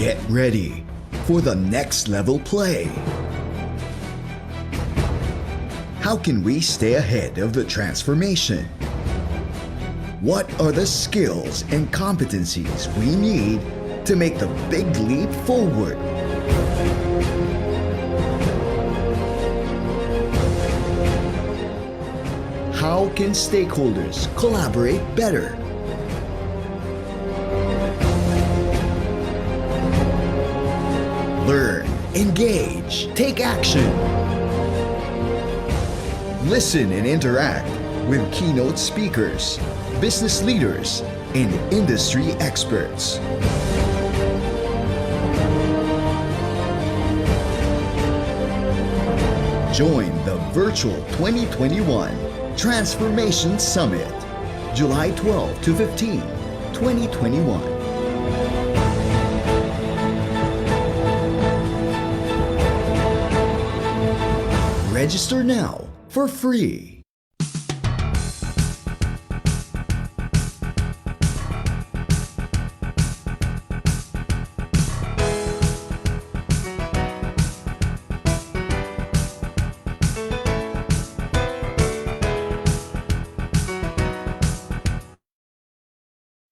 Get ready for the next level play. How can we stay ahead of the transformation? What are the skills and competencies we need to make the big leap forward? How can stakeholders collaborate better? Learn, engage, take action. Listen and interact with keynote speakers, business leaders, and industry experts. Join the virtual 2021 Transformation Summit, July 12 to 15, 2021. Register now for free.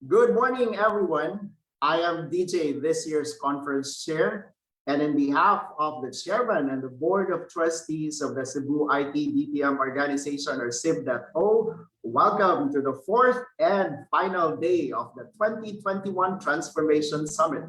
Good morning, everyone. I am DJ, this year's conference chair, and in behalf of the chairman and the board of trustees of the Cebu IT BPM organization, or CIB.O, welcome to the fourth and final day of the 2021 Transformation Summit.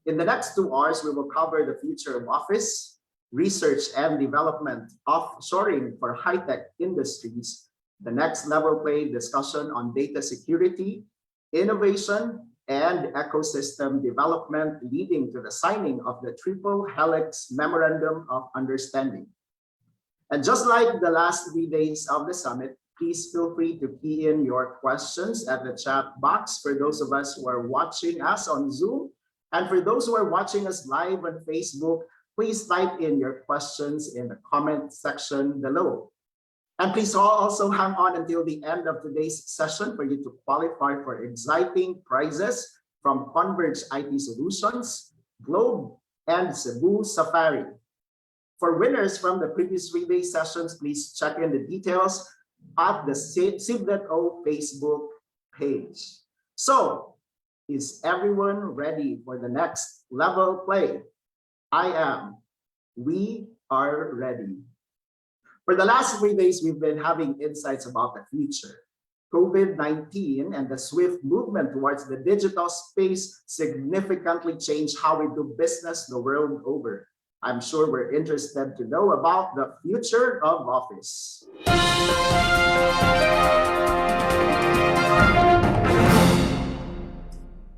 In the next 2 hours, we will cover the future of office, research and development, offshoring for high-tech industries, the next level play discussion on data security, innovation, and ecosystem development, leading to the signing of the Triple Helix Memorandum of Understanding. And just like the last 3 days of the summit, please feel free to key in your questions at the chat box for those of us who are watching us on Zoom. And for those who are watching us live on Facebook, please type in your questions in the comment section below. And please also hang on until the end of today's session for you to qualify for exciting prizes from Converge IT Solutions, Globe, and Cebu Safari. For winners from the previous 3-day sessions, please check in the details at the CIB.O Facebook page. So, is everyone ready for the next level play? I am. We are ready. For the last 3 days, we've been having insights about the future. COVID-19 and the swift movement towards the digital space significantly changed how we do business the world over. I'm sure we're interested to know about the future of office.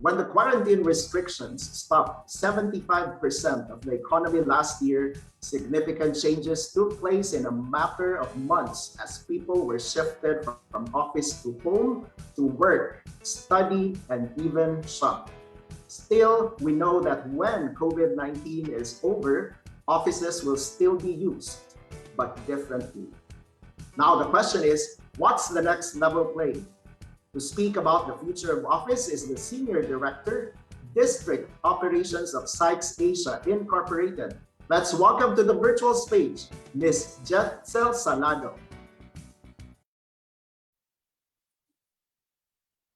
When the quarantine restrictions stopped 75% of the economy last year, significant changes took place in a matter of months as people were shifted from office to home, to work, study, and even shop. Still, we know that when COVID-19 is over, offices will still be used, but differently. Now the question is, what's the next level play? To speak about the future of office is the Senior Director, District Operations of SYKES Asia Incorporated. Let's welcome to the virtual stage, Ms. Jethsel Salado.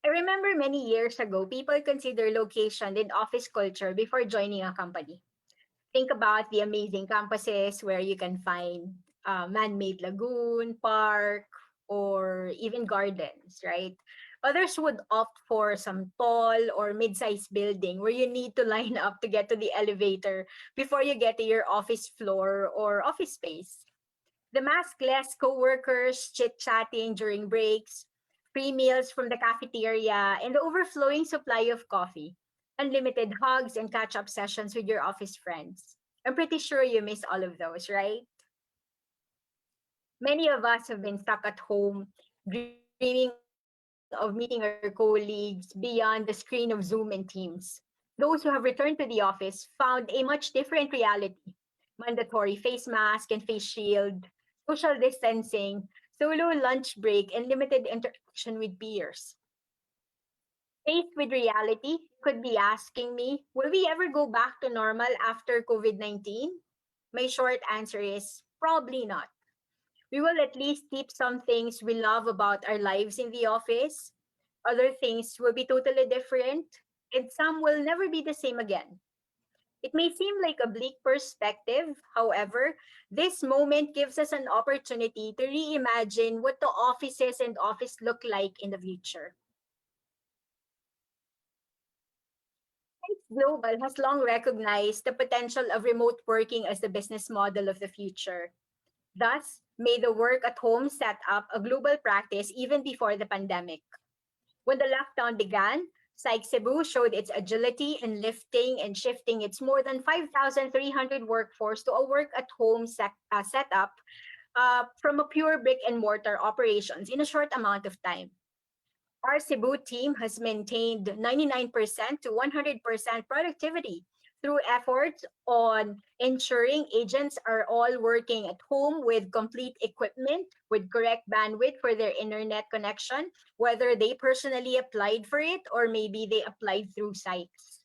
I remember many years ago, people consider location and office culture before joining a company. Think about the amazing campuses where you can find man-made lagoon, park, or even gardens, right? Others would opt for some tall or mid-sized building where you need to line up to get to the elevator before you get to your office floor or office space. The maskless co-workers chit-chatting during breaks, free meals from the cafeteria, and the overflowing supply of coffee, unlimited hugs and catch-up sessions with your office friends. I'm pretty sure you miss all of those, right? Many of us have been stuck at home, dreaming of meeting our colleagues beyond the screen of Zoom and Teams. Those who have returned to the office found a much different reality. Mandatory face mask and face shield, social distancing, solo lunch break, and limited interaction with peers. Faced with reality, could be asking me, will we ever go back to normal after COVID-19? My short answer is probably not. We will at least keep some things we love about our lives in the office. Other things will be totally different, and some will never be the same again. It may seem like a bleak perspective. However, this moment gives us an opportunity to reimagine what the offices and office look like in the future. Global has long recognized the potential of remote working as the business model of the future. Thus, made the work at home setup a global practice even before the pandemic. When the lockdown began, CIB.O showed its agility in lifting and shifting its more than 5,300 workforce to a work at home setup from a pure brick and mortar operations in a short amount of time. Our Cebu team has maintained 99% to 100% productivity through efforts on ensuring agents are all working at home with complete equipment, with correct bandwidth for their internet connection, whether they personally applied for it or maybe they applied through SYKES.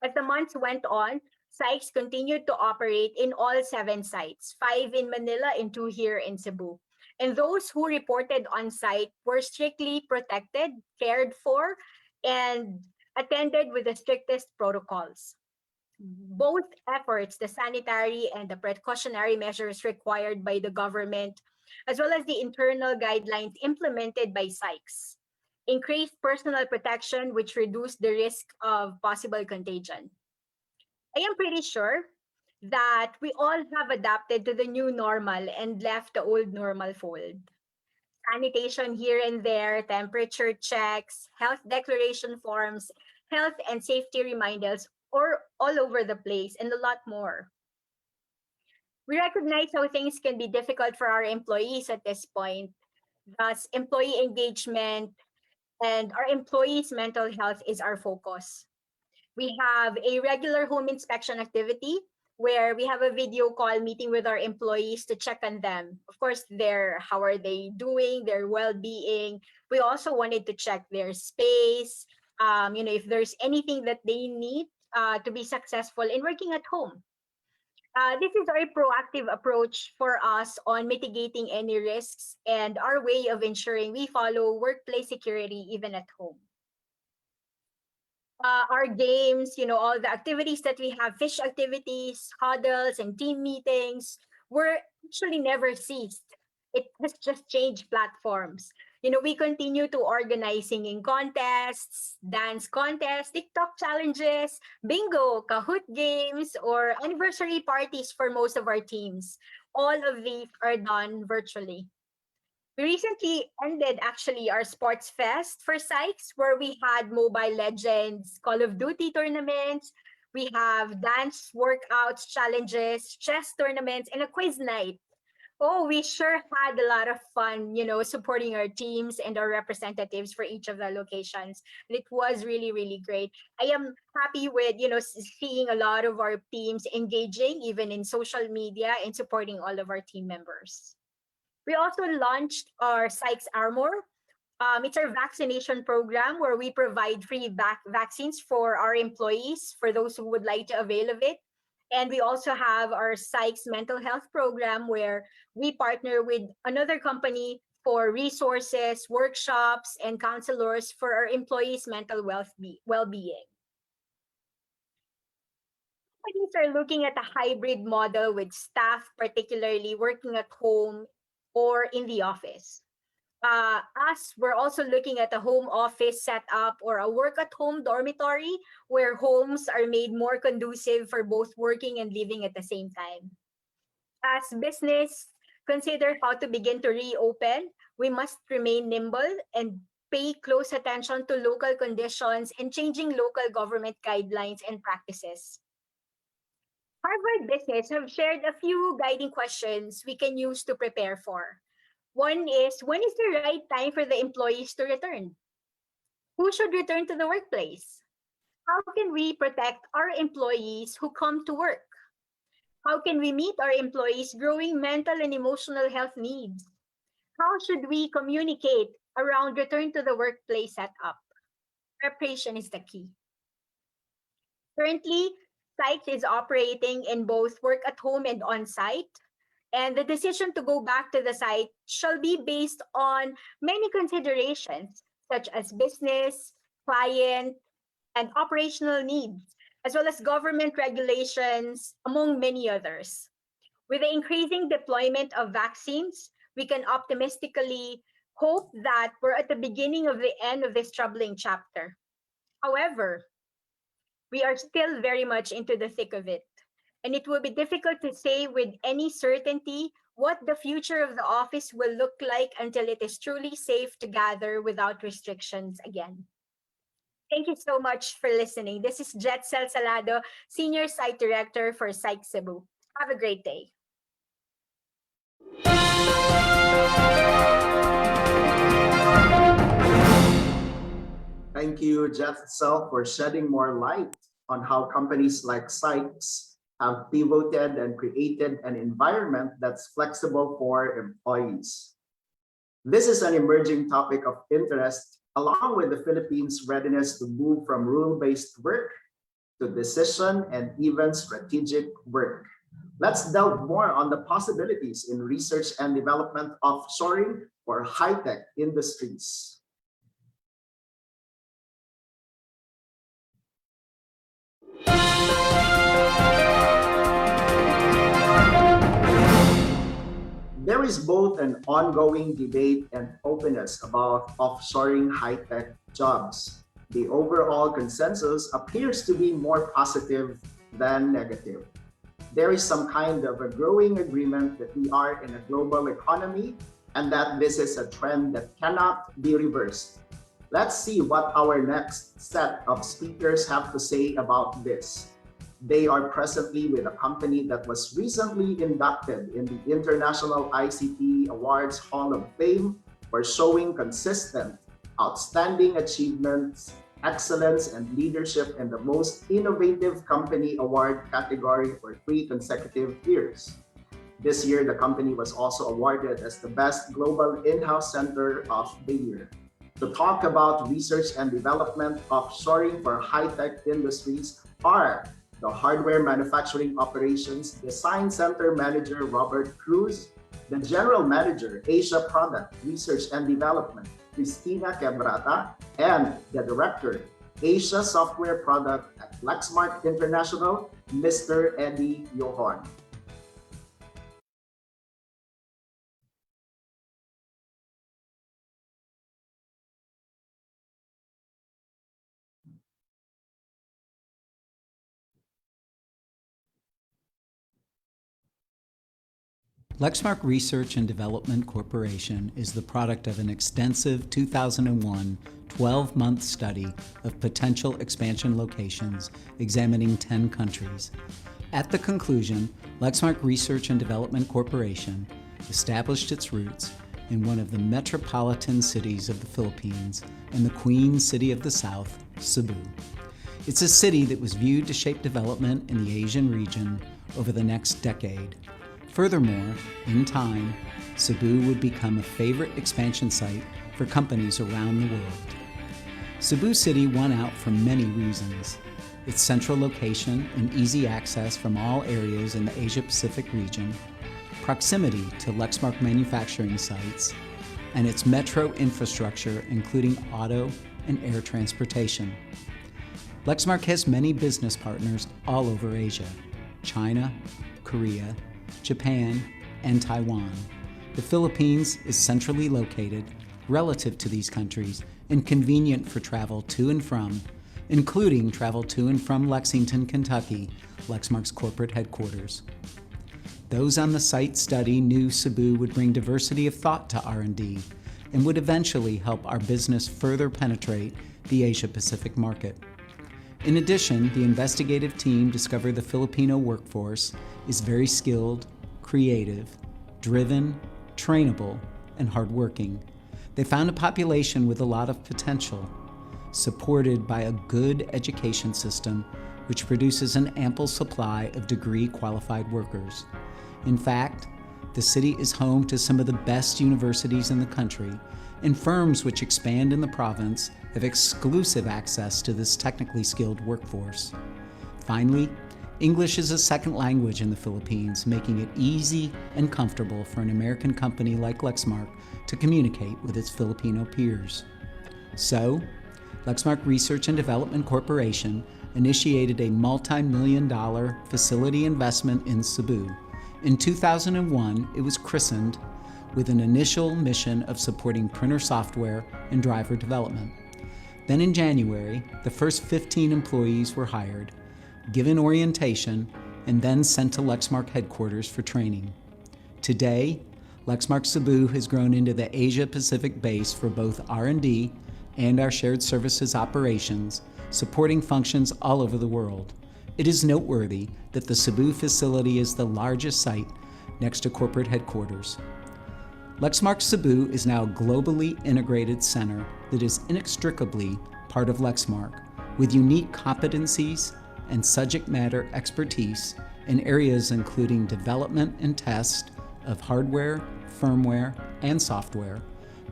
As the months went on, SYKES continued to operate in all 7 sites, 5 in Manila and 2 here in Cebu. And those who reported on site were strictly protected, cared for, and attended with the strictest protocols. Both efforts, the sanitary and the precautionary measures required by the government, as well as the internal guidelines implemented by SYKES, increased personal protection, which reduced the risk of possible contagion. I am pretty sure that we all have adapted to the new normal and left the old normal fold. Sanitation here and there, temperature checks, health declaration forms, health and safety reminders, or all over the place, and a lot more. We recognize how things can be difficult for our employees at this point. Thus, employee engagement and our employees' mental health is our focus. We have a regular home inspection activity where we have a video call meeting with our employees to check on them. Of course, how are they doing, their well-being. We also wanted to check their space, if there's anything that they need to be successful in working at home. This is our proactive approach for us on mitigating any risks and our way of ensuring we follow workplace security even at home. Our games, all the activities that we have, fish activities, huddles, and team meetings were actually never ceased. It has just changed platforms. We continue to organize singing contests, dance contests, TikTok challenges, bingo, Kahoot games, or anniversary parties for most of our teams. All of these are done virtually. We recently ended actually our sports fest for SYKES, where we had Mobile Legends, Call of Duty tournaments. We have dance workouts, challenges, chess tournaments, and a quiz night. Oh, we sure had a lot of fun, supporting our teams and our representatives for each of the locations. And it was really, really great. I am happy with, seeing a lot of our teams engaging, even in social media, and supporting all of our team members. We also launched our SYKES Armor. It's our vaccination program where we provide free vaccines for our employees, for those who would like to avail of it. And we also have our SYKES mental health program where we partner with another company for resources, workshops, and counselors for our employees' mental well-being. Companies are looking at a hybrid model with staff particularly working at home or in the office. We're also looking at a home office setup or a work at home dormitory where homes are made more conducive for both working and living at the same time. As business consider how to begin to reopen, we must remain nimble and pay close attention to local conditions and changing local government guidelines and practices. Harvard Business have shared a few guiding questions we can use to prepare for. One is, when is the right time for the employees to return? Who should return to the workplace? How can we protect our employees who come to work? How can we meet our employees' growing mental and emotional health needs? How should we communicate around return to the workplace setup? Preparation is the key. Currently, SYKES is operating in both work at home and on-site, and the decision to go back to the site shall be based on many considerations, such as business, client, and operational needs, as well as government regulations, among many others. With the increasing deployment of vaccines, we can optimistically hope that we're at the beginning of the end of this troubling chapter. However, we are still very much into the thick of it, and it will be difficult to say with any certainty what the future of the office will look like until it is truly safe to gather without restrictions again. Thank you so much for listening. This is Jethsel Salado, Senior Site Director for SYKES Cebu. Have a great day. Thank you, Jethsel, for shedding more light on how companies like SYKES have pivoted and created an environment that's flexible for employees. This is an emerging topic of interest, along with the Philippines' readiness to move from rule-based work to decision and even strategic work. Let's delve more on the possibilities in research and development offshoring for high-tech industries. There is both an ongoing debate and openness about offshoring high-tech jobs. The overall consensus appears to be more positive than negative. There is some kind of a growing agreement that we are in a global economy and that this is a trend that cannot be reversed. Let's see what our next set of speakers have to say about this. They are presently with a company that was recently inducted in the International ICT Awards Hall of Fame for showing consistent, outstanding achievements, excellence, and leadership in the most innovative company award category for 3 consecutive years. This year, the company was also awarded as the Best Global In-House Center of the Year. To talk about research and development offshoring for high-tech industries are the Hardware Manufacturing Operations Design Center Manager Robert Cruz, the General Manager Asia Product Research and Development Cristina Quebrata, and the Director Asia Software Product at Lexmark International, Mr. Eddie Yohon. Lexmark Research and Development Corporation is the product of an extensive 2001 12-month study of potential expansion locations examining 10 countries. At the conclusion, Lexmark Research and Development Corporation established its roots in one of the metropolitan cities of the Philippines and the Queen City of the South, Cebu. It's a city that was viewed to shape development in the Asian region over the next decade. Furthermore, in time, Cebu would become a favorite expansion site for companies around the world. Cebu City won out for many reasons. Its central location and easy access from all areas in the Asia-Pacific region, proximity to Lexmark manufacturing sites, and its metro infrastructure including auto and air transportation. Lexmark has many business partners all over Asia: China, Korea, Japan, and Taiwan. The Philippines is centrally located relative to these countries and convenient for travel to and from, including travel to and from Lexington, Kentucky, Lexmark's corporate headquarters. Those on the site study knew Cebu would bring diversity of thought to R&D and would eventually help our business further penetrate the Asia-Pacific market. In addition, the investigative team discovered the Filipino workforce is very skilled, creative, driven, trainable, and hardworking. They found a population with a lot of potential, supported by a good education system which produces an ample supply of degree-qualified workers. In fact, the city is home to some of the best universities in the country and firms which expand in the province have exclusive access to this technically skilled workforce. Finally, English is a second language in the Philippines, making it easy and comfortable for an American company like Lexmark to communicate with its Filipino peers. So, Lexmark Research and Development Corporation initiated a multi-million-dollar facility investment in Cebu. In 2001, it was christened with an initial mission of supporting printer software and driver development. Then in January, the first 15 employees were hired, given orientation, and then sent to Lexmark headquarters for training. Today, Lexmark Cebu has grown into the Asia-Pacific base for both R&D and our shared services operations, supporting functions all over the world. It is noteworthy that the Cebu facility is the largest site next to corporate headquarters. Lexmark Cebu is now a globally integrated center that is inextricably part of Lexmark, with unique competencies and subject matter expertise in areas including development and test of hardware, firmware, and software,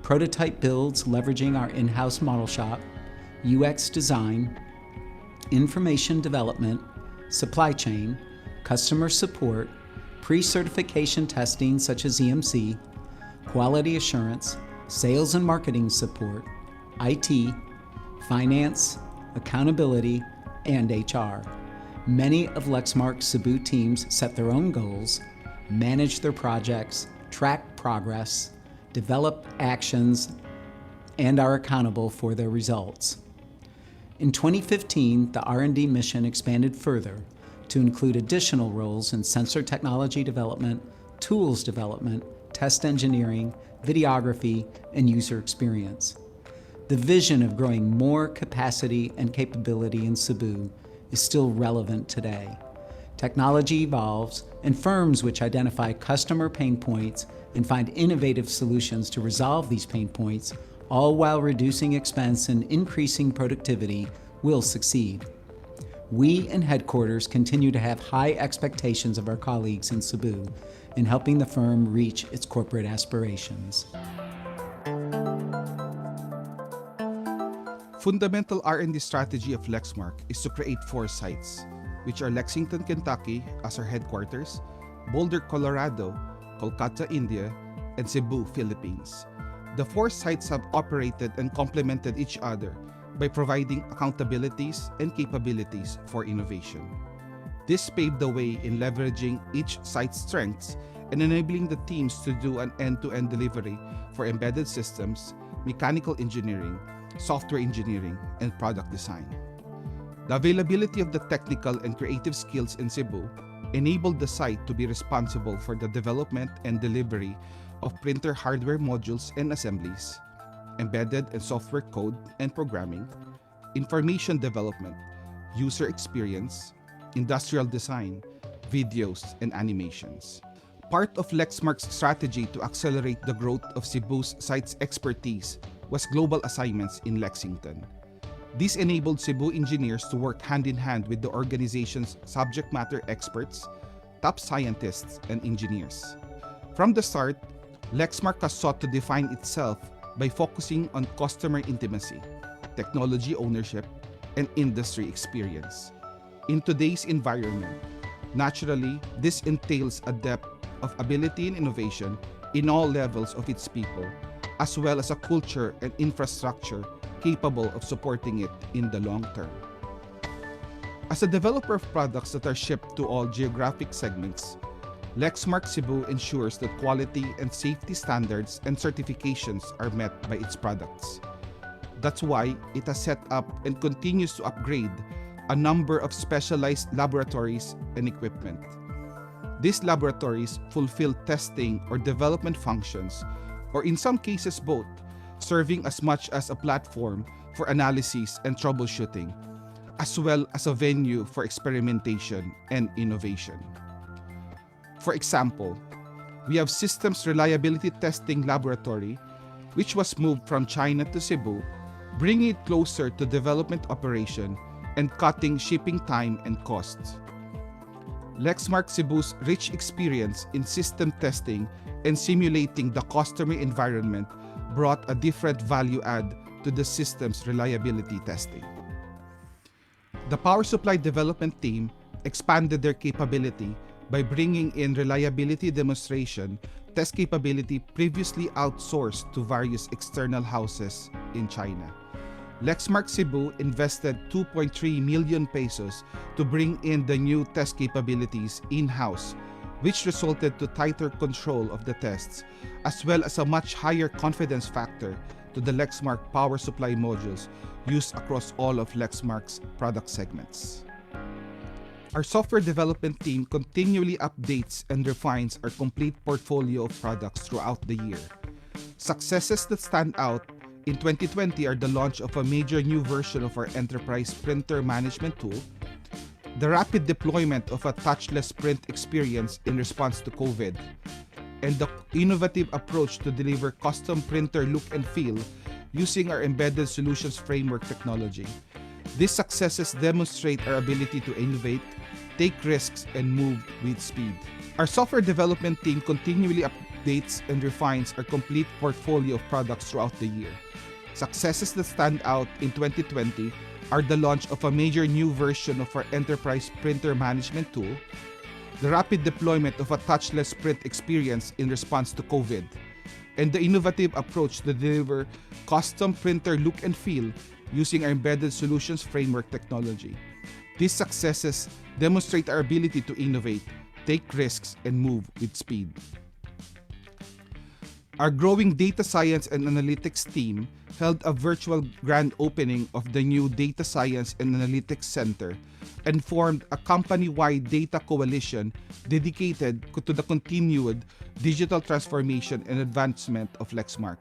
prototype builds leveraging our in-house model shop, UX design, information development, supply chain, customer support, pre-certification testing such as EMC, quality assurance, sales and marketing support, IT, finance, accountability, and HR. Many of Lexmark's Cebu teams set their own goals, manage their projects, track progress, develop actions, and are accountable for their results. In 2015, the R&D mission expanded further to include additional roles in sensor technology development, tools development, test engineering, videography, and user experience. The vision of growing more capacity and capability in Cebu is still relevant today. Technology evolves, and firms which identify customer pain points and find innovative solutions to resolve these pain points, all while reducing expense and increasing productivity, will succeed. We in headquarters continue to have high expectations of our colleagues in Cebu in helping the firm reach its corporate aspirations. Fundamental R&D strategy of Lexmark is to create 4 sites, which are Lexington, Kentucky as our headquarters, Boulder, Colorado, Kolkata, India, and Cebu, Philippines. The 4 sites have operated and complemented each other by providing accountabilities and capabilities for innovation. This paved the way in leveraging each site's strengths and enabling the teams to do an end-to-end delivery for embedded systems, mechanical engineering, software engineering, and product design. The availability of the technical and creative skills in Cebu enabled the site to be responsible for the development and delivery of printer hardware modules and assemblies, embedded and software code and programming, information development, user experience, industrial design, videos, and animations. Part of Lexmark's strategy to accelerate the growth of Cebu's site's expertise was global assignments in Lexington. This enabled Cebu engineers to work hand-in-hand with the organization's subject matter experts, top scientists, and engineers. From the start, Lexmark has sought to define itself by focusing on customer intimacy, technology ownership, and industry experience. In today's environment, naturally, this entails a depth of ability and innovation in all levels of its people, as well as a culture and infrastructure capable of supporting it in the long term. As a developer of products that are shipped to all geographic segments, Lexmark Cebu ensures that quality and safety standards and certifications are met by its products. That's why it has set up and continues to upgrade a number of specialized laboratories and equipment. These laboratories fulfill testing or development functions, or in some cases both, serving as much as a platform for analysis and troubleshooting, as well as a venue for experimentation and innovation. For example, we have Systems Reliability Testing Laboratory, which was moved from China to Cebu, bringing it closer to development operation and cutting shipping time and costs. Lexmark Cebu's rich experience in system testing and simulating the customer environment brought a different value add to the system's reliability testing. The power supply development team expanded their capability by bringing in reliability demonstration test capability previously outsourced to various external houses in China. Lexmark Cebu invested 2.3 million pesos to bring in the new test capabilities in-house, which resulted to tighter control of the tests, as well as a much higher confidence factor to the Lexmark power supply modules used across all of Lexmark's product segments. Our software development team continually updates and refines our complete portfolio of products throughout the year. Successes that stand out in 2020 are the launch of a major new version of our enterprise printer management tool, the rapid deployment of a touchless print experience in response to COVID, and the innovative approach to deliver custom printer look and feel using our embedded solutions framework technology. These successes demonstrate our ability to innovate, take risks, and move with speed. Our software development team continually updates and refines our complete portfolio of products throughout the year. Successes that stand out in 2020 are the launch of a major new version of our enterprise printer management tool, the rapid deployment of a touchless print experience in response to COVID, and the innovative approach to deliver custom printer look and feel using our embedded solutions framework technology. These successes demonstrate our ability to innovate, take risks, and move with speed. Our growing data science and analytics team held a virtual grand opening of the new Data Science and Analytics Center and formed a company-wide data coalition dedicated to the continued digital transformation and advancement of Lexmark.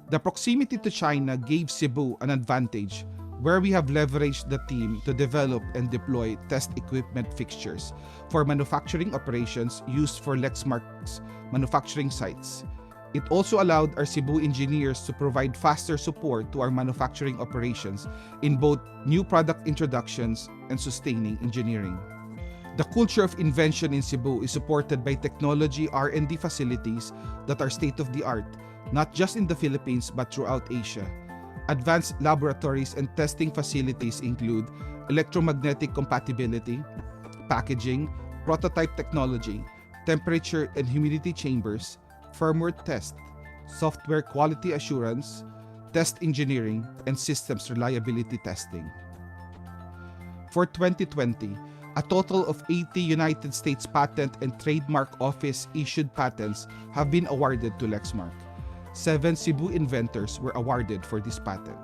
The proximity to China gave Cebu an advantage where we have leveraged the team to develop and deploy test equipment fixtures for manufacturing operations used for Lexmark's manufacturing sites. It also allowed our Cebu engineers to provide faster support to our manufacturing operations in both new product introductions and sustaining engineering. The culture of invention in Cebu is supported by technology R&D facilities that are state-of-the-art, not just in the Philippines but throughout Asia. Advanced laboratories and testing facilities include electromagnetic compatibility, packaging, prototype technology, temperature and humidity chambers, firmware test, software quality assurance, test engineering, and systems reliability testing. For 2020, a total of 80 United States Patent and Trademark Office issued patents have been awarded to Lexmark. 7 Cebu inventors were awarded for this patent.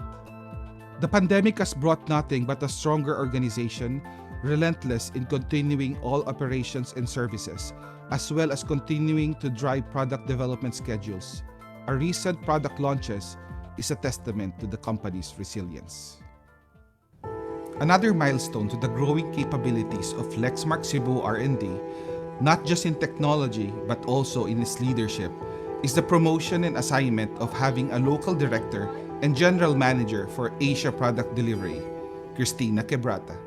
The pandemic has brought nothing but a stronger organization, relentless in continuing all operations and services, as well as continuing to drive product development schedules. Our recent product launches is a testament to the company's resilience. Another milestone to the growing capabilities of Lexmark Cebu R&D, not just in technology but also in its leadership, is the promotion and assignment of having a local director and general manager for Asia Product Delivery, Christina Quebrata.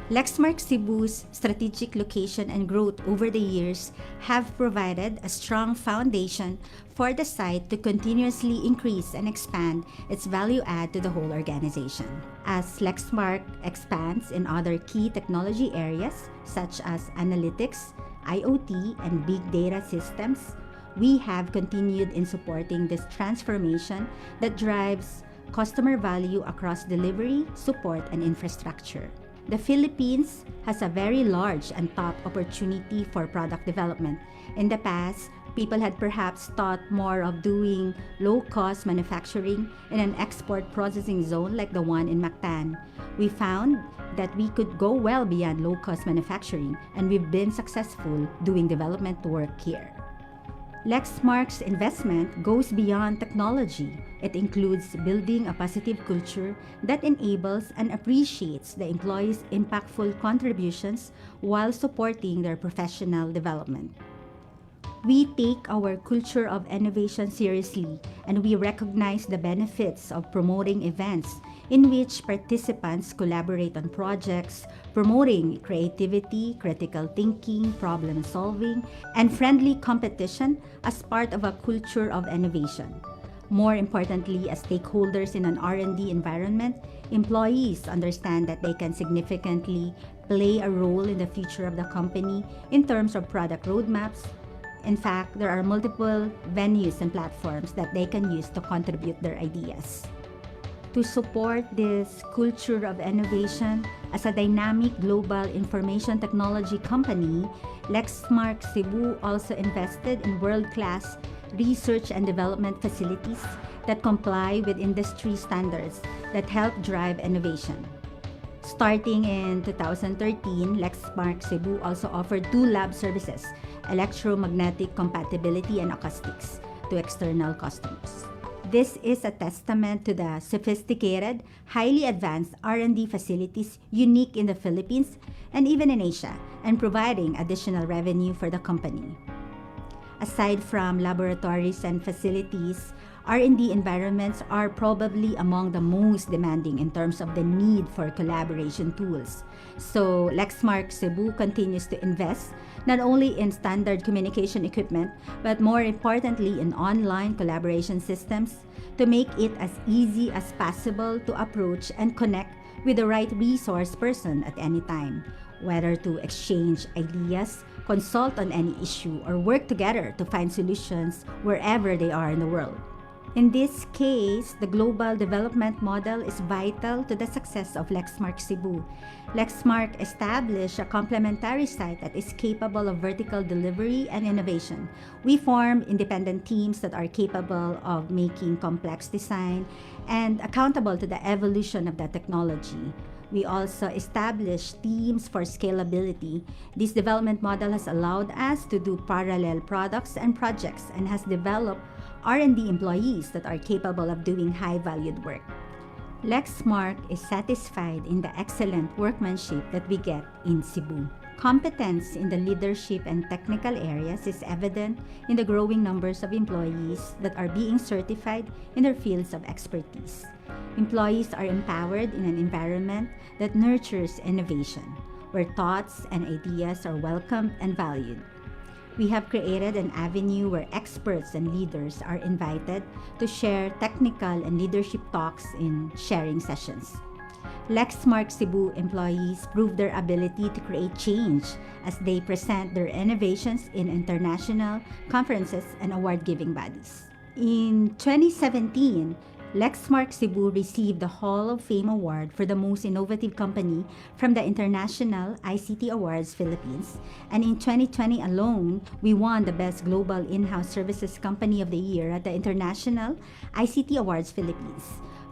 Lexmark Cebu's strategic location and growth over the years have provided a strong foundation for the site to continuously increase and expand its value add to the whole organization. As Lexmark expands in other key technology areas such as analytics, IoT, and big data systems, we have continued in supporting this transformation that drives customer value across delivery, support, and infrastructure. The Philippines has a very large and top opportunity for product development. In the past, people had perhaps thought more of doing low-cost manufacturing in an export processing zone like the one in Mactan. We found that we could go well beyond low-cost manufacturing, and we've been successful doing development work here. Lexmark's investment goes beyond technology. It includes building a positive culture that enables and appreciates the employees' impactful contributions while supporting their professional development. We take our culture of innovation seriously, and we recognize the benefits of promoting events in which participants collaborate on projects, promoting creativity, critical thinking, problem solving, and friendly competition as part of a culture of innovation. More importantly, as stakeholders in an R&D environment, employees understand that they can significantly play a role in the future of the company in terms of product roadmaps. In fact, there are multiple venues and platforms that they can use to contribute their ideas. To support this culture of innovation, as a dynamic global information technology company, Lexmark Cebu also invested in world-class research and development facilities that comply with industry standards that help drive innovation. Starting in 2013, Lexmark Cebu also offered 2 lab services, electromagnetic compatibility and acoustics, to external customers. This is a testament to the sophisticated, highly advanced R&D facilities unique in the Philippines and even in Asia, and providing additional revenue for the company. Aside from laboratories and facilities, R&D environments are probably among the most demanding in terms of the need for collaboration tools. So Lexmark Cebu continues to invest not only in standard communication equipment, but more importantly in online collaboration systems to make it as easy as possible to approach and connect with the right resource person at any time, whether to exchange ideas, consult on any issue, or work together to find solutions wherever they are in the world. In this case, the global development model is vital to the success of Lexmark Cebu. Lexmark established a complementary site that is capable of vertical delivery and innovation. We form independent teams that are capable of making complex design and accountable to the evolution of the technology. We also established teams for scalability. This development model has allowed us to do parallel products and projects and has developed R&D employees that are capable of doing high-valued work. Lexmark is satisfied in the excellent workmanship that we get in Cebu. Competence in the leadership and technical areas is evident in the growing numbers of employees that are being certified in their fields of expertise. Employees are empowered in an environment that nurtures innovation, where thoughts and ideas are welcomed and valued. We have created an avenue where experts and leaders are invited to share technical and leadership talks in sharing sessions. Lexmark Cebu employees prove their ability to create change as they present their innovations in international conferences and award-giving bodies. In 2017, Lexmark Cebu received the Hall of Fame Award for the Most Innovative Company from the International ICT Awards Philippines. And in 2020 alone, we won the Best Global In-House Services Company of the Year at the International ICT Awards Philippines,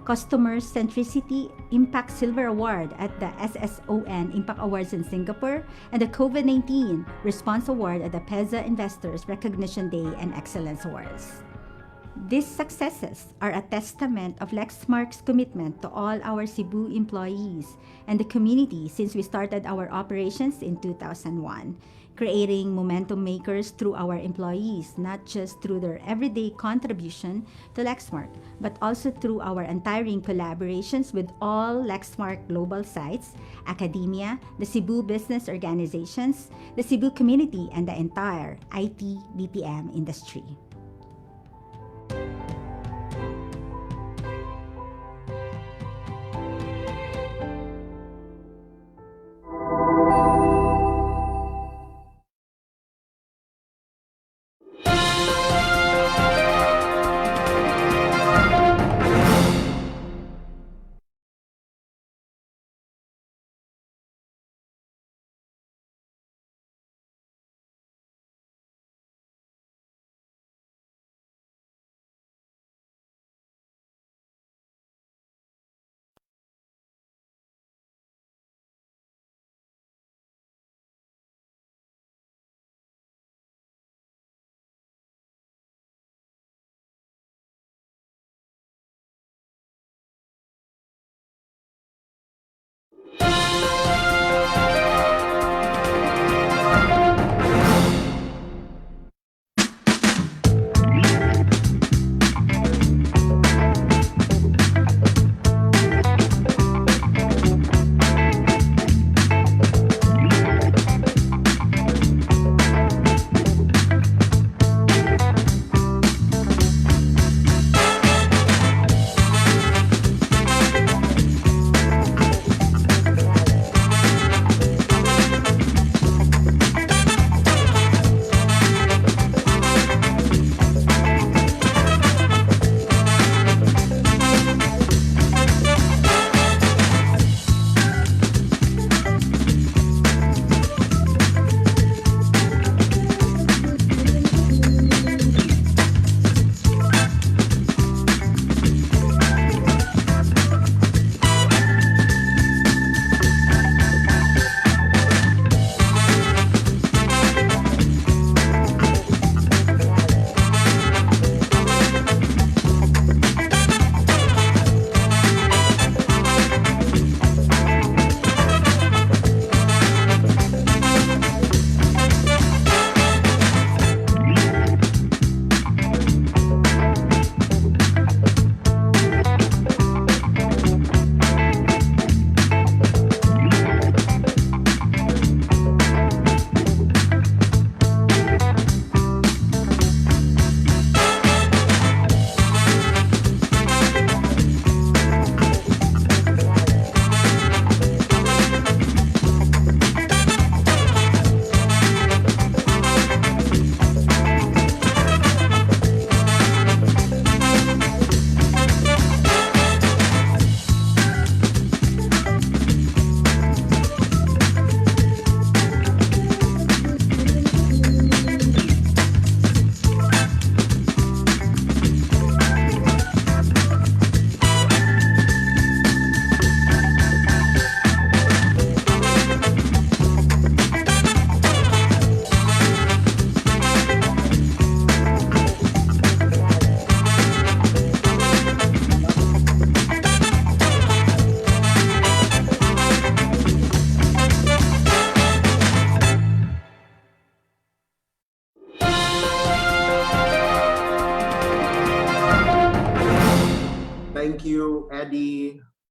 Customer Centricity Impact Silver Award at the SSON Impact Awards in Singapore, and the COVID-19 Response Award at the PEZA Investors Recognition Day and Excellence Awards. These successes are a testament of Lexmark's commitment to all our Cebu employees and the community since we started our operations in 2001, creating momentum makers through our employees, not just through their everyday contribution to Lexmark, but also through our untiring collaborations with all Lexmark global sites, academia, the Cebu business organizations, the Cebu community, and the entire IT BPM industry.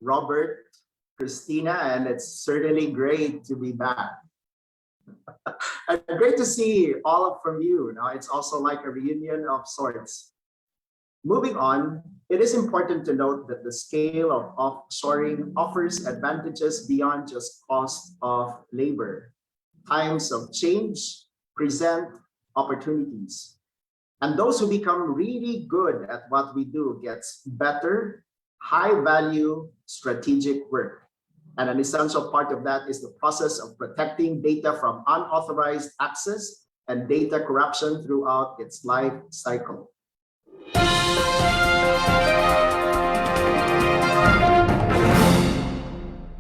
Robert, Christina, and it's certainly great to be back. And great to see all of from you. Now, it's also like a reunion of sorts. Moving on, it is important to note that the scale of offshoring offers advantages beyond just cost of labor. Times of change present opportunities. And those who become really good at what we do gets better, high-value strategic work. And an essential part of that is the process of protecting data from unauthorized access and data corruption throughout its life cycle.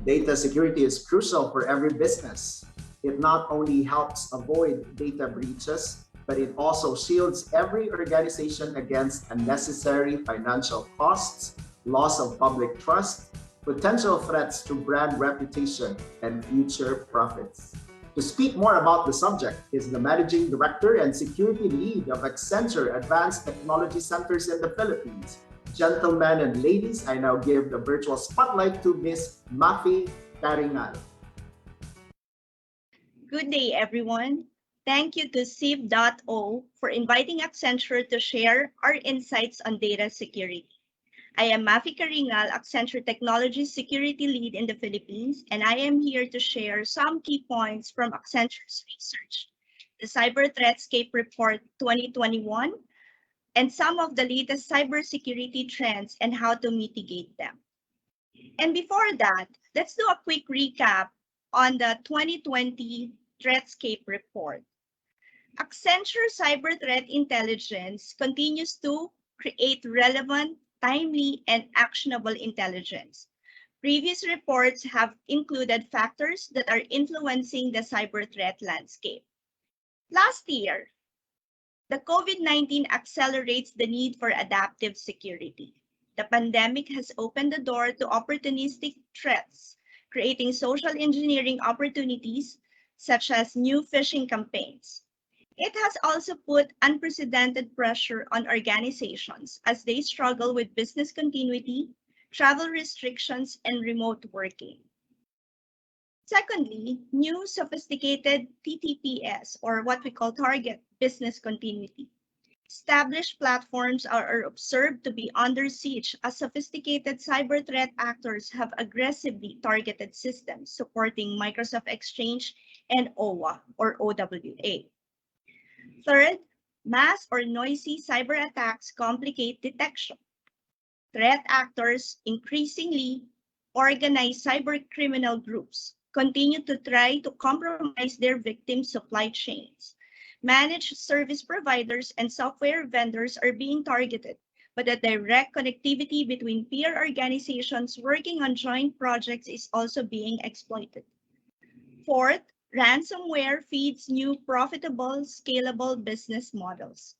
Data security is crucial for every business. It not only helps avoid data breaches, but it also shields every organization against unnecessary financial costs, loss of public trust, potential threats to brand reputation, and future profits. To speak more about the subject is the Managing Director and Security Lead of Accenture Advanced Technology Centers in the Philippines. Gentlemen and ladies, I now give the virtual spotlight to Ms. Mafi Caringal. Good day, everyone. Thank you to CIB.O for inviting Accenture to share our insights on data security. I am Mafi Caringal, Accenture Technology Security Lead in the Philippines, and I am here to share some key points from Accenture's research, the Cyber Threatscape Report 2021, and some of the latest cybersecurity trends and how to mitigate them. And before that, let's do a quick recap on the 2020 Threatscape Report. Accenture Cyber Threat Intelligence continues to create relevant, timely, and actionable intelligence. Previous reports have included factors that are influencing the cyber threat landscape. Last year, the COVID-19 accelerates the need for adaptive security. The pandemic has opened the door to opportunistic threats, creating social engineering opportunities such as new phishing campaigns. It has also put unprecedented pressure on organizations as they struggle with business continuity, travel restrictions, and remote working. Secondly, new sophisticated TTPS, or what we call target business continuity. Established platforms are observed to be under siege as sophisticated cyber threat actors have aggressively targeted systems supporting Microsoft Exchange and OWA, or OWA. Third, mass or noisy cyber attacks complicate detection. Threat actors, increasingly organized cyber criminal groups, continue to try to compromise their victims' supply chains. Managed service providers and software vendors are being targeted, but the direct connectivity between peer organizations working on joint projects is also being exploited. Fourth, ransomware feeds new profitable, scalable business models.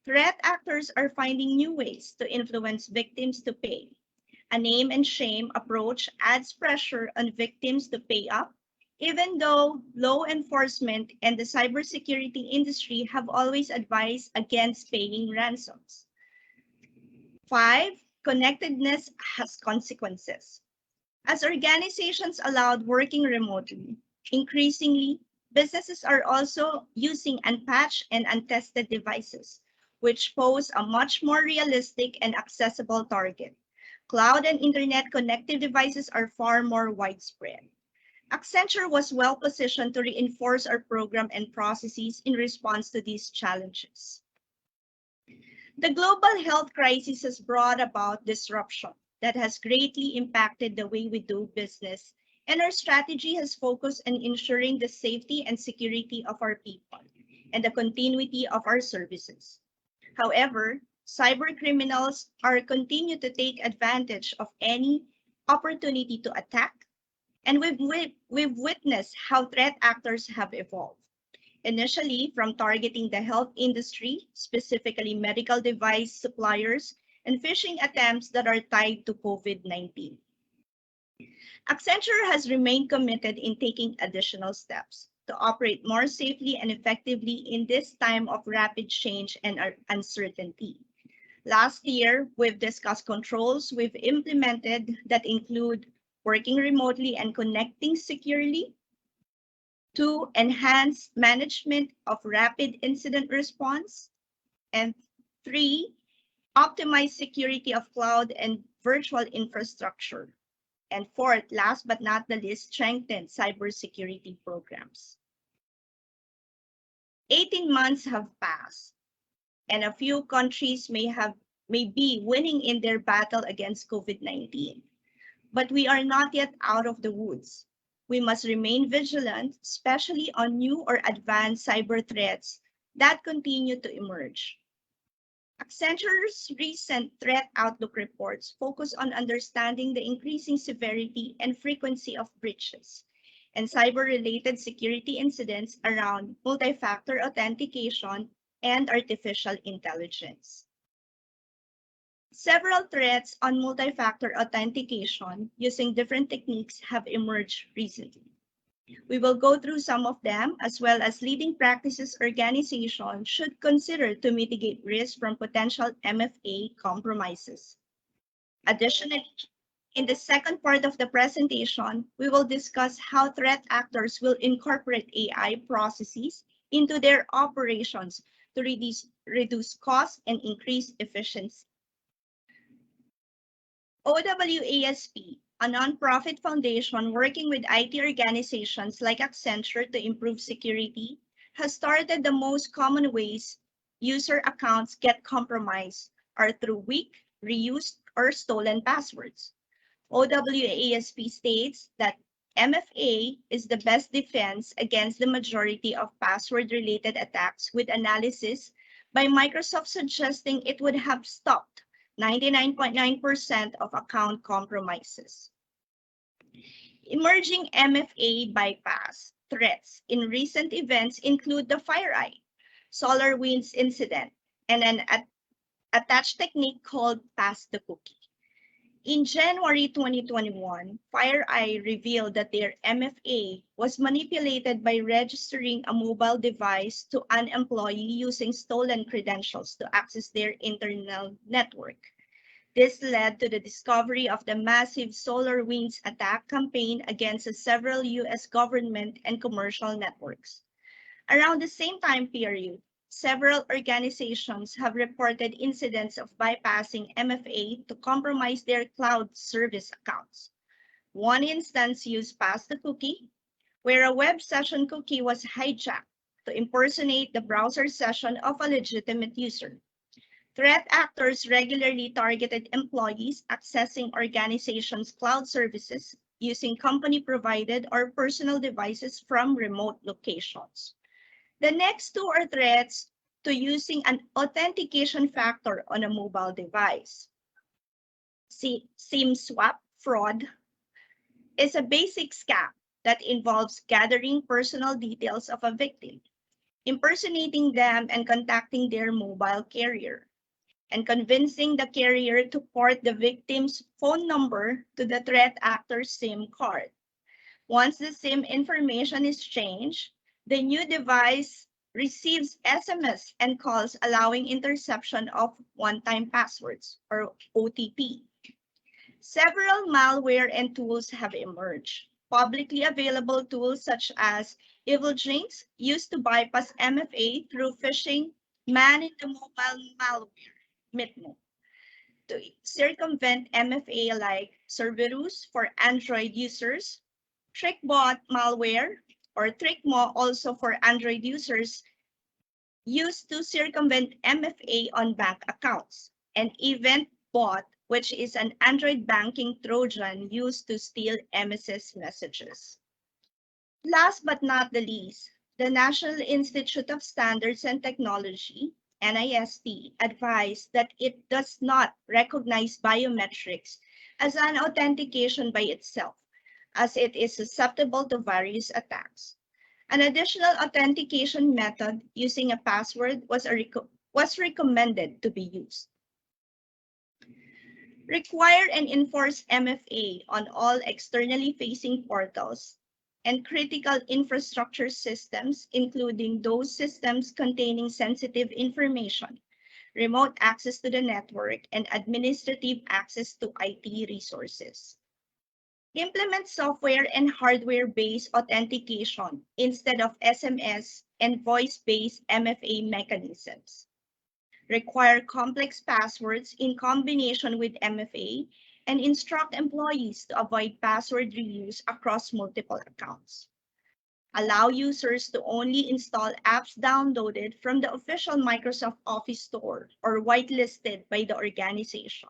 Threat actors are finding new ways to influence victims to pay. A name and shame approach adds pressure on victims to pay up, even though law enforcement and the cybersecurity industry have always advised against paying ransoms. 5, connectedness has consequences. As organizations allowed working remotely, increasingly, businesses are also using unpatched and untested devices, which pose a much more realistic and accessible target. Cloud and internet-connected devices are far more widespread. Accenture was well positioned to reinforce our program and processes in response to these challenges. The global health crisis has brought about disruption that has greatly impacted the way we do business, and our strategy has focused on ensuring the safety and security of our people and the continuity of our services. However, cyber criminals are continue to take advantage of any opportunity to attack, and we've witnessed how threat actors have evolved. Initially, from targeting the health industry, specifically medical device suppliers, and phishing attempts that are tied to COVID-19. Accenture has remained committed in taking additional steps to operate more safely and effectively in this time of rapid change and uncertainty. Last year, we've discussed controls we've implemented that include working remotely and connecting securely. 2, enhance management of rapid incident response. And 3, optimize security of cloud and virtual infrastructure. And 4th, last but not the least, strengthen cybersecurity programs. 18 months have passed, and a few countries may be winning in their battle against COVID-19. But we are not yet out of the woods. We must remain vigilant, especially on new or advanced cyber threats that continue to emerge. Accenture's recent threat outlook reports focus on understanding the increasing severity and frequency of breaches and cyber-related security incidents around multi-factor authentication and artificial intelligence. Several threats on multi-factor authentication using different techniques have emerged recently. We will go through some of them, as well as leading practices organizations should consider to mitigate risk from potential MFA compromises. Additionally, in the second part of the presentation, we will discuss how threat actors will incorporate AI processes into their operations to reduce costs and increase efficiency. OWASP, a nonprofit foundation working with IT organizations like Accenture to improve security, has started the most common ways user accounts get compromised are through weak, reused, or stolen passwords. OWASP states that MFA is the best defense against the majority of password-related attacks, with analysis by Microsoft suggesting it would have stopped 99.9% of account compromises. Emerging MFA bypass threats in recent events include the FireEye, SolarWinds incident, and an attached technique called Pass the Cookie. In January 2021, FireEye revealed that their MFA was manipulated by registering a mobile device to an employee using stolen credentials to access their internal network. This led to the discovery of the massive SolarWinds attack campaign against several US government and commercial networks. Around the same time period, several organizations have reported incidents of bypassing MFA to compromise their cloud service accounts. One instance used Pass the Cookie, where a web session cookie was hijacked to impersonate the browser session of a legitimate user. Threat actors regularly targeted employees accessing organizations' cloud services using company-provided or personal devices from remote locations. The next two are threats to using an authentication factor on a mobile device. SIM swap fraud is a basic scam that involves gathering personal details of a victim, impersonating them and contacting their mobile carrier, and convincing the carrier to port the victim's phone number to the threat actor's SIM card. Once the SIM information is changed, the new device receives SMS and calls allowing interception of one-time passwords, or OTP. Several malware and tools have emerged. Publicly available tools such as EvilJinx used to bypass MFA through phishing man-in-the-mobile malware, MITMO, to circumvent MFA like Cerberus for Android users, TrickBot malware, or TrickMo also for Android users, used to circumvent MFA on bank accounts, and EventBot, which is an Android banking Trojan used to steal MSS messages. Last but not the least, the National Institute of Standards and Technology, NIST, advised that it does not recognize biometrics as an authentication by itself, as it is susceptible to various attacks. An additional authentication method using a password was recommended to be used. Require and enforce MFA on all externally facing portals and critical infrastructure systems, including those systems containing sensitive information, remote access to the network, and administrative access to IT resources. Implement software and hardware-based authentication instead of SMS and voice-based MFA mechanisms. Require complex passwords in combination with MFA and instruct employees to avoid password reuse across multiple accounts. Allow users to only install apps downloaded from the official Microsoft Office store or whitelisted by the organization.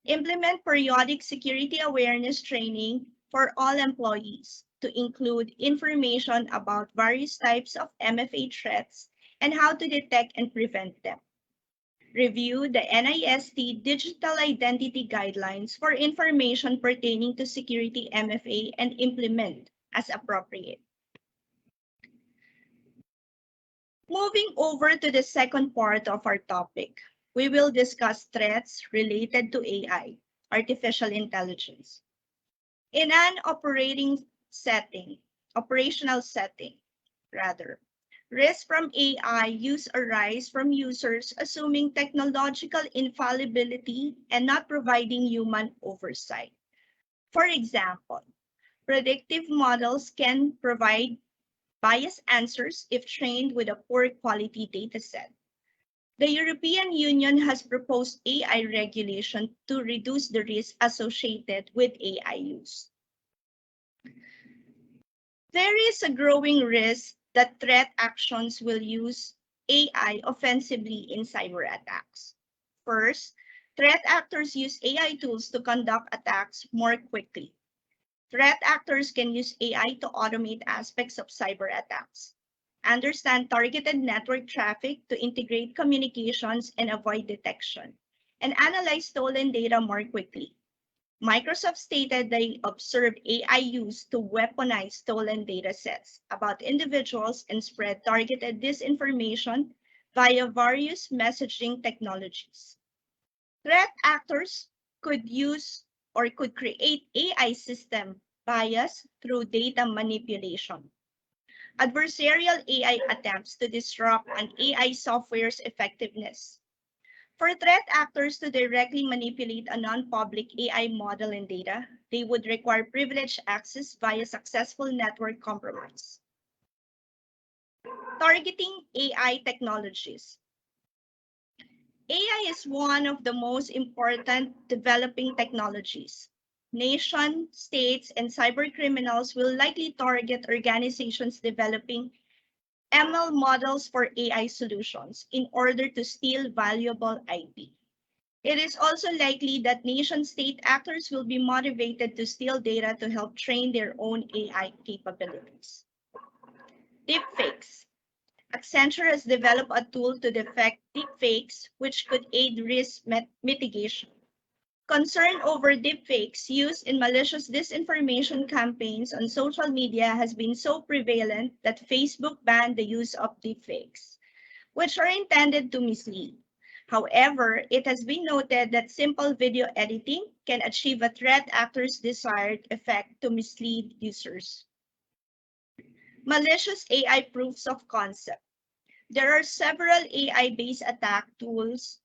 Implement periodic security awareness training for all employees to include information about various types of MFA threats and how to detect and prevent them. Review the NIST Digital Identity Guidelines for information pertaining to security MFA and implement as appropriate. Moving over to the second part of our topic, we will discuss threats related to AI, artificial intelligence. In an operational setting, risks from AI use arise from users assuming technological infallibility and not providing human oversight. For example, predictive models can provide biased answers if trained with a poor quality dataset. The European Union has proposed AI regulation to reduce the risk associated with AI use. There is a growing risk that threat actions will use AI offensively in cyber attacks. First, threat actors use AI tools to conduct attacks more quickly. Threat actors can use AI to automate aspects of cyber attacks, understand targeted network traffic to integrate communications and avoid detection, and analyze stolen data more quickly. Microsoft stated they observed AI use to weaponize stolen data sets about individuals and spread targeted disinformation via various messaging technologies. Threat actors could use or could create AI system bias through data manipulation. Adversarial AI attempts to disrupt an AI software's effectiveness. For threat actors to directly manipulate a non-public AI model and data, they would require privileged access via successful network compromise. Targeting AI technologies. AI is one of the most important developing technologies. Nation, states, and cybercriminals will likely target organizations developing ML models for AI solutions in order to steal valuable IP. It is also likely that nation-state actors will be motivated to steal data to help train their own AI capabilities. Deepfakes. Accenture has developed a tool to detect deepfakes, which could aid risk mitigation. Concern over deepfakes used in malicious disinformation campaigns on social media has been so prevalent that Facebook banned the use of deepfakes, which are intended to mislead. However, it has been noted that simple video editing can achieve a threat actor's desired effect to mislead users. Malicious AI proofs of concept. There are several AI-based attack tools,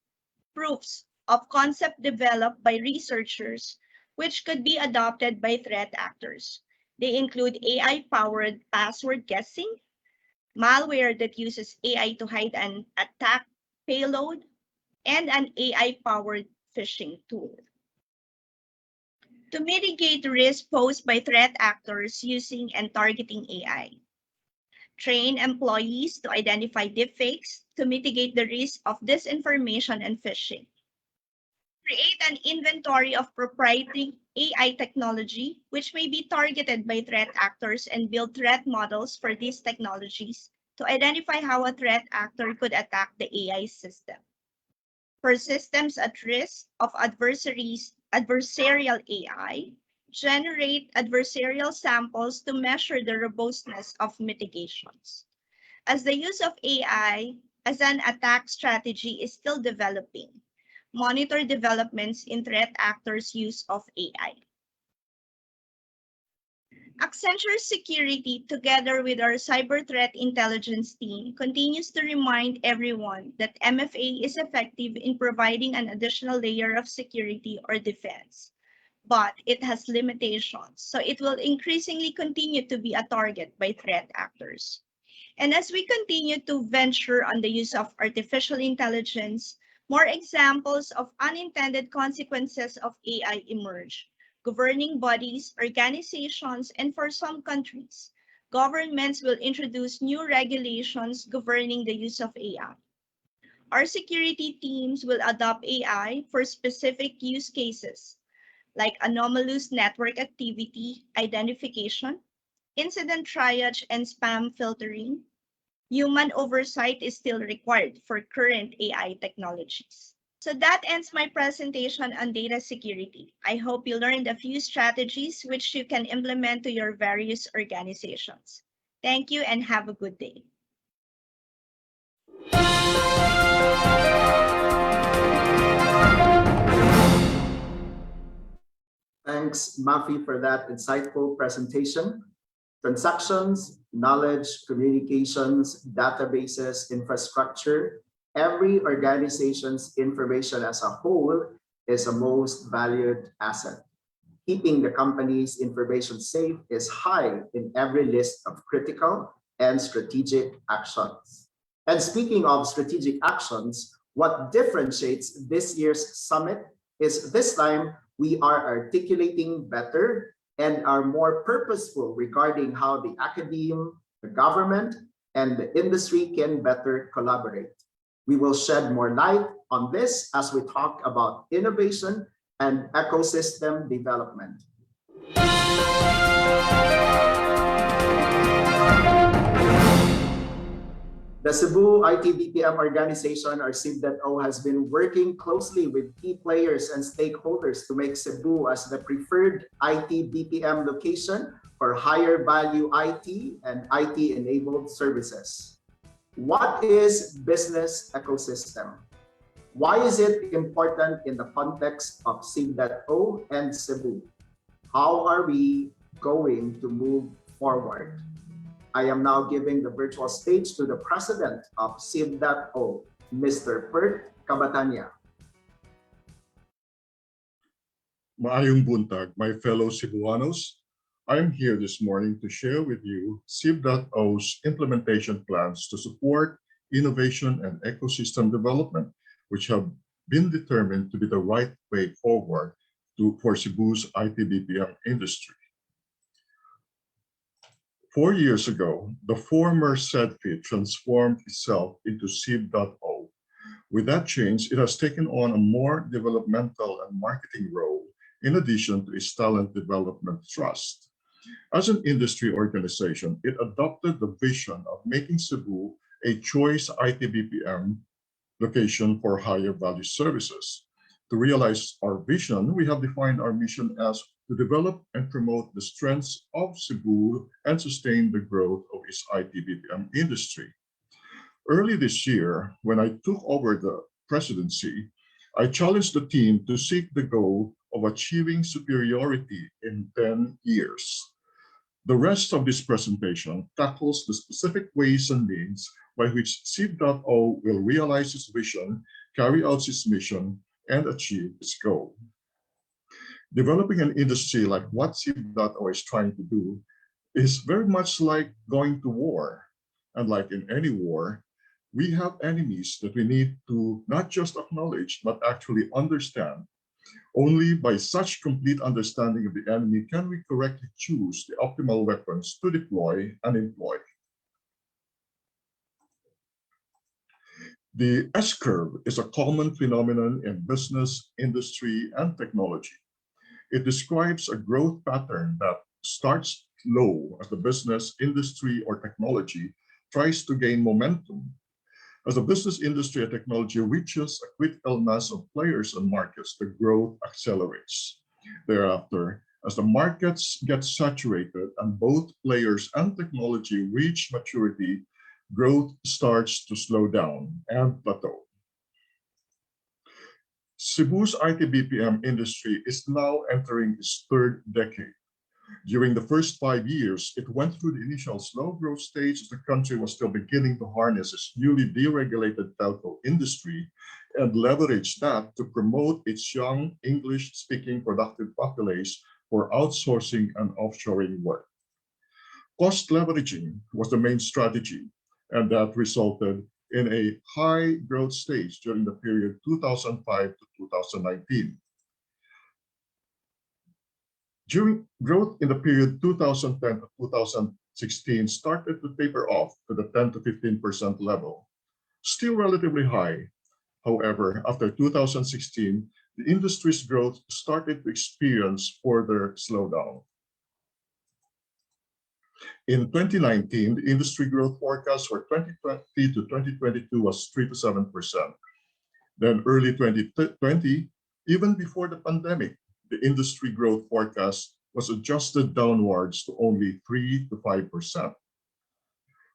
proofs of concept developed by researchers, which could be adopted by threat actors. They include AI-powered password guessing, malware that uses AI to hide an attack payload, and an AI-powered phishing tool. To mitigate risk posed by threat actors using and targeting AI. Train employees to identify deepfakes to mitigate the risk of disinformation and phishing. Create an inventory of proprietary AI technology, which may be targeted by threat actors, and build threat models for these technologies to identify how a threat actor could attack the AI system. For systems at risk of adversarial AI, generate adversarial samples to measure the robustness of mitigations. As the use of AI as an attack strategy is still developing, monitor developments in threat actors' use of AI. Accenture Security, together with our cyber threat intelligence team, continues to remind everyone that MFA is effective in providing an additional layer of security or defense, but it has limitations, so it will increasingly continue to be a target by threat actors. And as we continue to venture on the use of artificial intelligence, more examples of unintended consequences of AI emerge. Governing bodies, organizations, and for some countries, governments will introduce new regulations governing the use of AI. Our security teams will adopt AI for specific use cases, like anomalous network activity identification, incident triage and spam filtering. Human oversight is still required for current AI technologies. So that ends my presentation on data security. I hope you learned a few strategies which you can implement to your various organizations. Thank you and have a good day. Thanks, Mafi, for that insightful presentation. Transactions, knowledge, communications, databases, infrastructure, every organization's information as a whole is a most valued asset. Keeping the company's information safe is high in every list of critical and strategic actions. And speaking of strategic actions, what differentiates this year's summit is this time we are articulating better and are more purposeful regarding how the academe, the government, and the industry can better collaborate. We will shed more light on this as we talk about innovation and ecosystem development. The Cebu IT BPM organization, or CIB.O, has been working closely with key players and stakeholders to make Cebu as the preferred IT BPM location for higher value IT and IT-enabled services. What is business ecosystem? Why is it important in the context of CIB.O and Cebu? How are we going to move forward? I am now giving the virtual stage to the president of CIB.O, Mr. Pert Cabataña. Maayong buntag, my fellow Cebuanos. I am here this morning to share with you CIB.O's implementation plans to support innovation and ecosystem development, which have been determined to be the right way forward for Cebu's IT BPM industry. 4 years ago, the former CEDFI transformed itself into CIB.O. With that change, it has taken on a more developmental and marketing role, in addition to its talent development thrust. As an industry organization, it adopted the vision of making Cebu a choice IT BPM location for higher value services. To realize our vision, we have defined our mission as to develop and promote the strengths of Cebu and sustain the growth of its IT BPM industry. Early this year, when I took over the presidency, I challenged the team to seek the goal of achieving superiority in 10 years. The rest of this presentation tackles the specific ways and means by which CIB.O will realize its vision, carry out its mission, and achieve its goal. Developing an industry like what CIB.O is trying to do is very much like going to war. And like in any war, we have enemies that we need to not just acknowledge, but actually understand. Only by such complete understanding of the enemy can we correctly choose the optimal weapons to deploy and employ. The S-curve is a common phenomenon in business, industry, and technology. It describes a growth pattern that starts low as the business, industry, or technology tries to gain momentum. As the business, industry, and technology reaches a critical mass of players and markets, the growth accelerates. Thereafter, as the markets get saturated and both players and technology reach maturity, growth starts to slow down and plateau. Cebu's IT BPM industry is now entering its third decade. During the first 5 years, it went through the initial slow growth stage as the country was still beginning to harness its newly deregulated telco industry and leverage that to promote its young English-speaking productive populace for outsourcing and offshoring work. Cost leveraging was the main strategy, and that resulted in a high growth stage during the period 2005 to 2019. During growth in the period 2010 to 2016 started to taper off to the 10 to 15% level, still relatively high. However, after 2016, the industry's growth started to experience further slowdown. In 2019, the industry growth forecast for 2020 to 2022 was 3 to 7%. Then early 2020, even before the pandemic, the industry growth forecast was adjusted downwards to only 3 to 5%.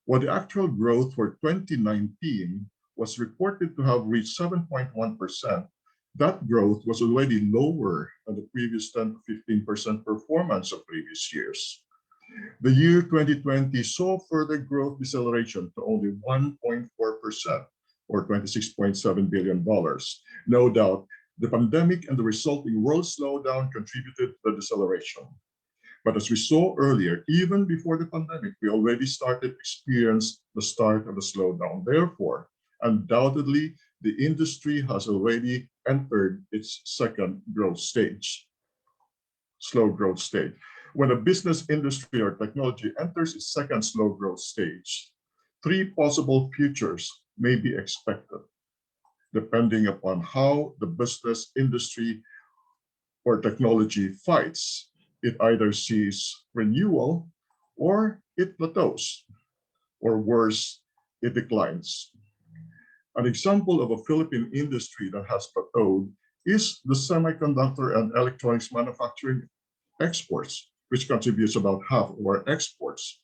While the actual growth for 2019 was reported to have reached 7.1%, that growth was already lower than the previous 10 to 15% performance of previous years. The year 2020 saw further growth deceleration to only 1.4%, or $26.7 billion. No doubt, the pandemic and the resulting world slowdown contributed to the deceleration. But as we saw earlier, even before the pandemic, we already started to experience the start of the slowdown. Therefore, undoubtedly, the industry has already entered its second growth stage, slow growth stage. When a business, industry, or technology enters its second slow growth stage, three possible futures may be expected, depending upon how the business, industry, or technology fights. It either sees renewal, or it plateaus, or worse, it declines. An example of a Philippine industry that has plateaued is the semiconductor and electronics manufacturing exports, which contributes about half of our exports.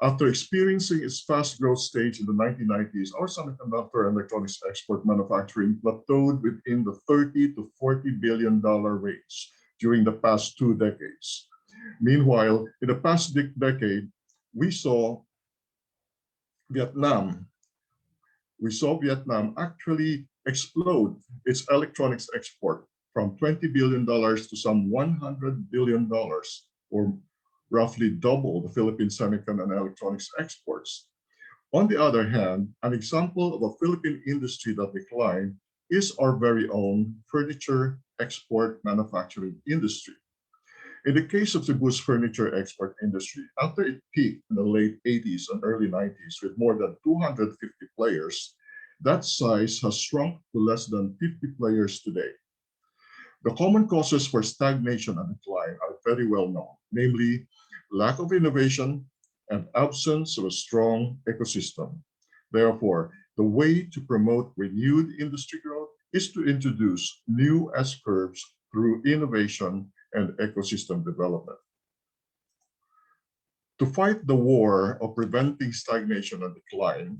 After experiencing its fast growth stage in the 1990s, our semiconductor and electronics export manufacturing plateaued within the $30 to $40 billion range during the past 2 decades. Meanwhile, in the past decade, we saw Vietnam actually explode its electronics export from $20 billion to some $100 billion, or roughly double the Philippine semiconductor and electronics exports. On the other hand, an example of a Philippine industry that declined is our very own furniture export manufacturing industry. In the case of Cebu's furniture export industry, after it peaked in the late 80s and early 90s with more than 250 players, that size has shrunk to less than 50 players today. The common causes for stagnation and decline are very well known, namely lack of innovation and absence of a strong ecosystem. Therefore, the way to promote renewed industry growth is to introduce new S-curves through innovation and ecosystem development. To fight the war of preventing stagnation and decline,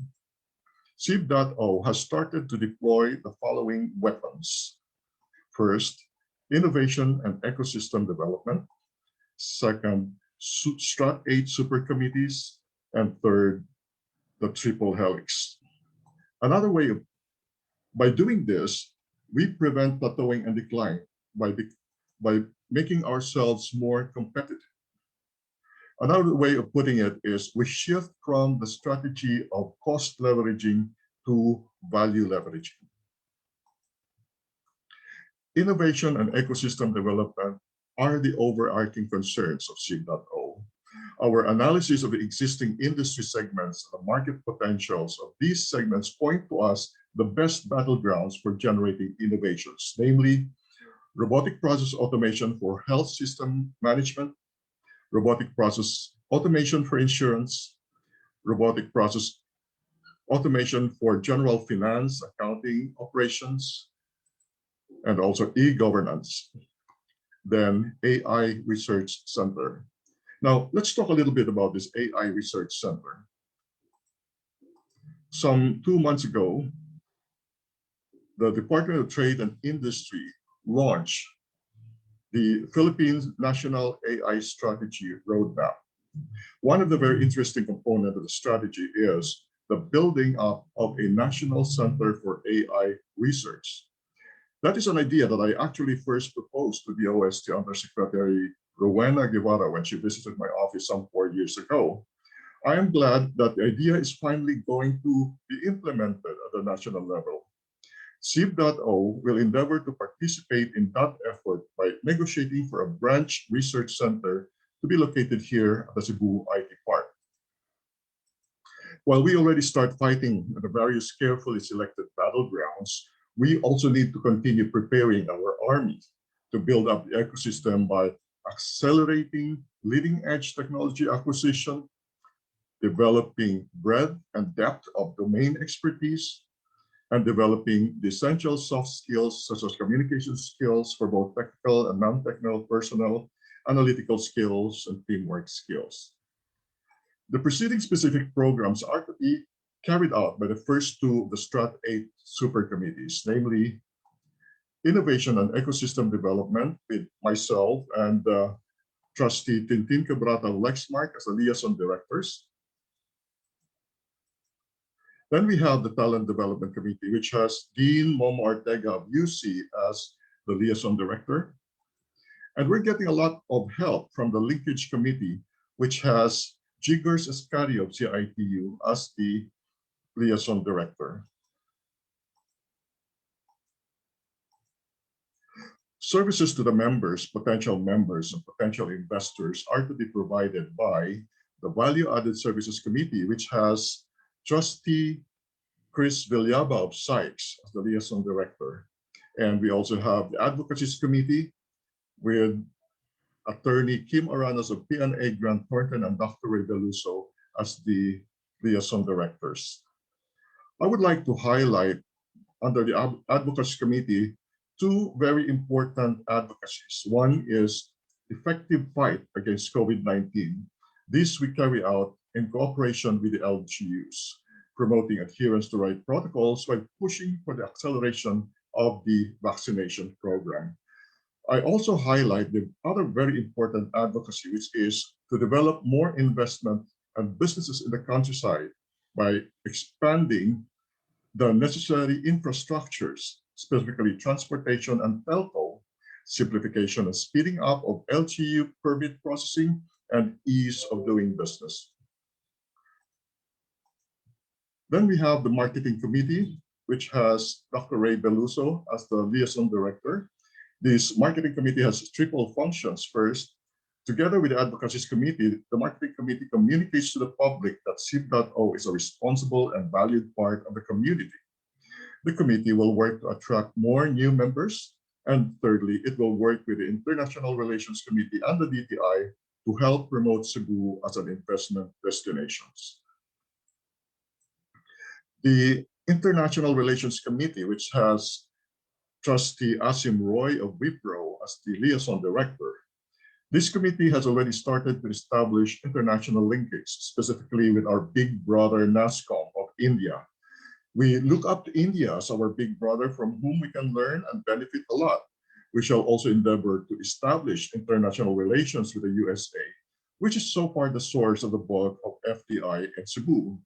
CIB.O has started to deploy the following weapons. First, innovation and ecosystem development. Second, Strat 8 super committees. And third, the triple helix. Another way of, by doing this, we prevent plateauing and decline by making ourselves more competitive. Another way of putting it is we shift from the strategy of cost leveraging to value leveraging. Innovation and ecosystem development are the overarching concerns of CIB.O. Our analysis of the existing industry segments and the market potentials of these segments point to us the best battlegrounds for generating innovations, namely robotic process automation for health system management, robotic process automation for insurance, robotic process automation for general finance, accounting operations, and also e-governance. Then AI Research Center. Now, let's talk a little bit about this AI Research Center. Some 2 months ago, the Department of Trade and Industry launched the Philippines National AI Strategy Roadmap. One of the very interesting components of the strategy is the building up of a national center for AI research. That is an idea that I actually first proposed to the OST Undersecretary Rowena Guevara when she visited my office some 4 years ago. I am glad that the idea is finally going to be implemented at the national level. CIB.O will endeavor to participate in that effort by negotiating for a branch research center to be located here at the Cebu IT Park. While we already start fighting at the various carefully selected battlegrounds, we also need to continue preparing our army to build up the ecosystem by accelerating leading-edge technology acquisition, developing breadth and depth of domain expertise, and developing the essential soft skills such as communication skills for both technical and non-technical personnel, analytical skills, and teamwork skills. The preceding specific programs are to be carried out by the first two of the Strat 8 super committees, namely Innovation and Ecosystem Development with myself and Trustee Tintin Cabrata of Lexmark as the liaison directors. Then we have the Talent Development Committee, which has Dean Momo Ortega of UC as the liaison director. And we're getting a lot of help from the Linkage Committee, which has Jigers Escario of CITU as the liaison director. Services to the members, potential members, and potential investors are to be provided by the Value Added Services Committee, which has Trustee Chris Villaba of SYKES as the liaison director. And we also have the Advocacies Committee with Attorney Kim Aranas of PNA Grant Thornton and Dr. Ray Beluso as the liaison directors. I would like to highlight under the Advocacy Committee two very important advocacies. One is effective fight against COVID-19. This we carry out in cooperation with the LGUs, promoting adherence to right protocols while pushing for the acceleration of the vaccination program. I also highlight the other very important advocacy, which is to develop more investment and businesses in the countryside by expanding the necessary infrastructures, specifically transportation and telco, simplification and speeding up of LGU permit processing, and ease of doing business. Then we have the Marketing Committee, which has Dr. Ray Beluso as the liaison director. This Marketing Committee has triple functions. First, together with the Advocacies Committee, the Marketing Committee communicates to the public that CIB.O is a responsible and valued part of the community. The committee will work to attract more new members. And thirdly, it will work with the International Relations Committee and the DTI to help promote Cebu as an investment destination. The International Relations Committee, which has Trustee Asim Roy of Wipro as the liaison director. This committee has already started to establish international linkage, specifically with our big brother NASCOM of India. We look up to India as our big brother from whom we can learn and benefit a lot. We shall also endeavor to establish international relations with the USA, which is so far the source of the bulk of FDI in Cebu,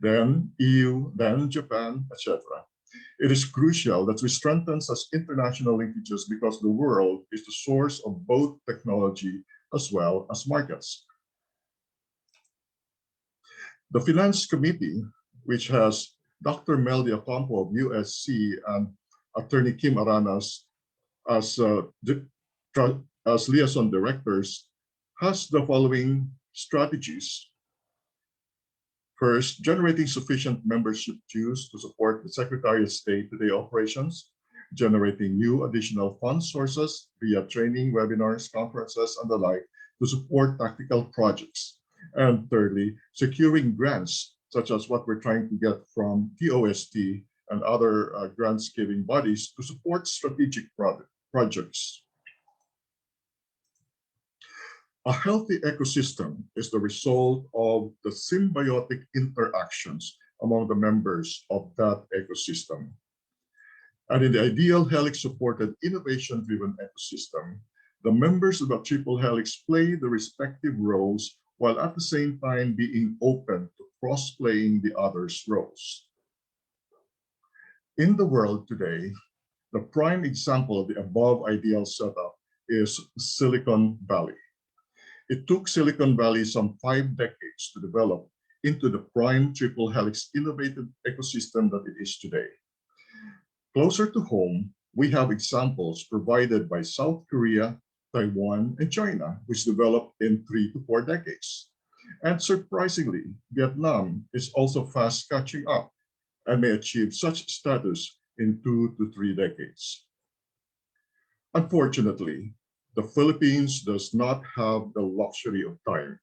then EU, then Japan, etc. It is crucial that we strengthen such international linkages because the world is the source of both technology as well as markets. The Finance Committee, which has Dr. Meldy Ocampo of USC and Attorney Kim Aranas as liaison directors, has the following strategies. First, generating sufficient membership dues to support the Secretary of State day-to-day operations, generating new additional fund sources via training, webinars, conferences, and the like to support tactical projects. And thirdly, securing grants, such as what we're trying to get from TOST and other grants-giving bodies to support strategic projects. A healthy ecosystem is the result of the symbiotic interactions among the members of that ecosystem. And in the ideal Helix-supported innovation-driven ecosystem, The members of the Triple Helix play the respective roles while at the same time being open to cross-playing the other's roles. In the world today, the prime example of the above ideal setup is Silicon Valley. It took Silicon Valley some 5 decades to develop into the prime Triple Helix innovative ecosystem that it is today. Closer to home, we have examples provided by South Korea, Taiwan, and China, which developed in 3 to 4 decades. And surprisingly, Vietnam is also fast catching up and may achieve such status in 2 to 3 decades. Unfortunately, the Philippines does not have the luxury of time.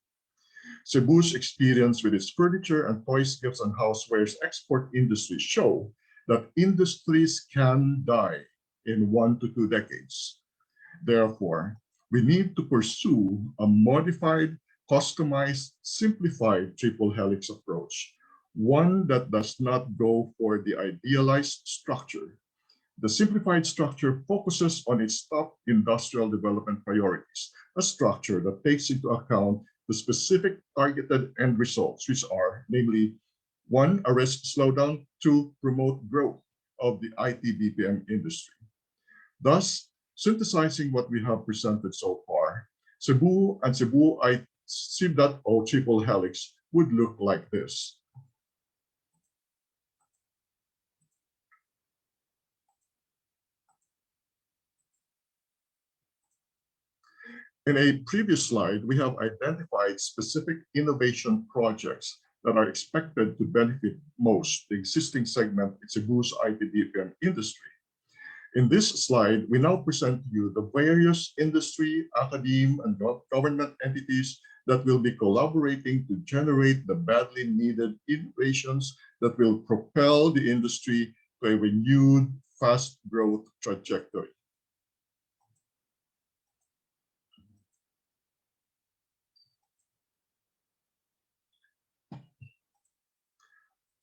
Cebu's experience with its furniture and toys, gifts, and housewares export industry show that industries can die in 1 to 2 decades. Therefore, we need to pursue a modified, customized, simplified triple helix approach, one that does not go for the idealized structure. The simplified structure focuses on its top industrial development priorities, a structure that takes into account the specific targeted end results, which are, namely, 1, arrest slowdown, 2, promote growth of the IT BPM industry. Thus, synthesizing what we have presented so far, Cebu and CIB.O triple helix would look like this. In a previous slide, we have identified specific innovation projects that are expected to benefit most the existing segment in Cebu's IT BPM industry. In this slide, we now present to you the various industry, academe, and government entities that will be collaborating to generate the badly needed innovations that will propel the industry to a renewed, fast growth trajectory.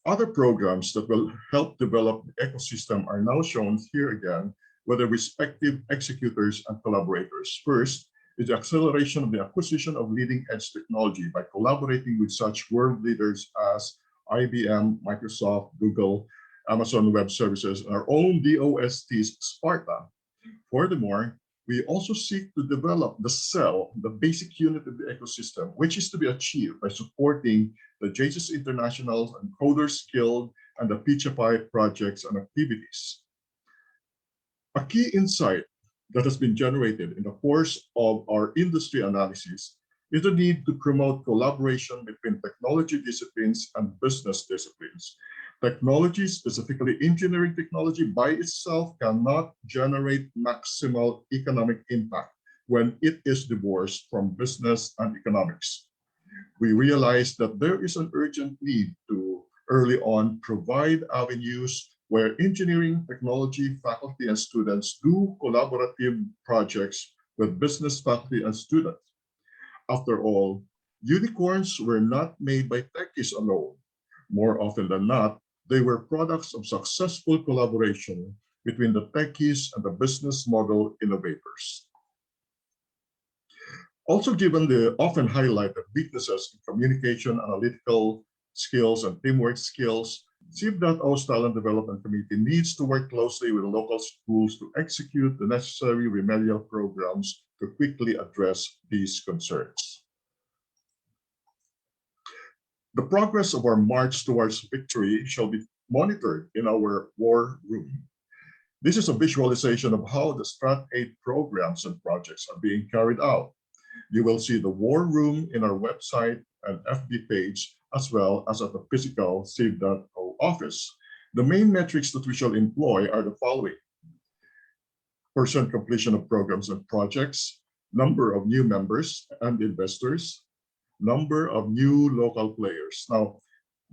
Other programs that will help develop the ecosystem are now shown here again with the respective executors and collaborators. First is the acceleration of the acquisition of leading-edge technology by collaborating with such world leaders as IBM, Microsoft, Google, Amazon Web Services, and our own DOST's Sparta. Furthermore, we also seek to develop the cell, the basic unit of the ecosystem, which is to be achieved by supporting the JSS International and Coders Guild and the PCHFI projects and activities. A key insight that has been generated in the course of our industry analysis is the need to promote collaboration between technology disciplines and business disciplines. Technology, specifically engineering technology by itself, cannot generate maximal economic impact when it is divorced from business and economics. We realize that there is an urgent need to early on provide avenues where engineering, technology, faculty, and students do collaborative projects with business faculty and students. After all, unicorns were not made by techies alone. More often than not, they were products of successful collaboration between the techies and the business model innovators. Also, given the often highlighted weaknesses in communication, analytical skills, and teamwork skills, CIB.O's Talent Development Committee needs to work closely with local schools to execute the necessary remedial programs to quickly address these concerns. The progress of our march towards victory shall be monitored in our war room. This is a visualization of how the Strat 8 programs and projects are being carried out. You will see the war room in our website and FB page, as well as at the physical CIB.O office. The main metrics that we shall employ are the following: % completion of programs and projects, number of new members and investors, number of new local players. Now,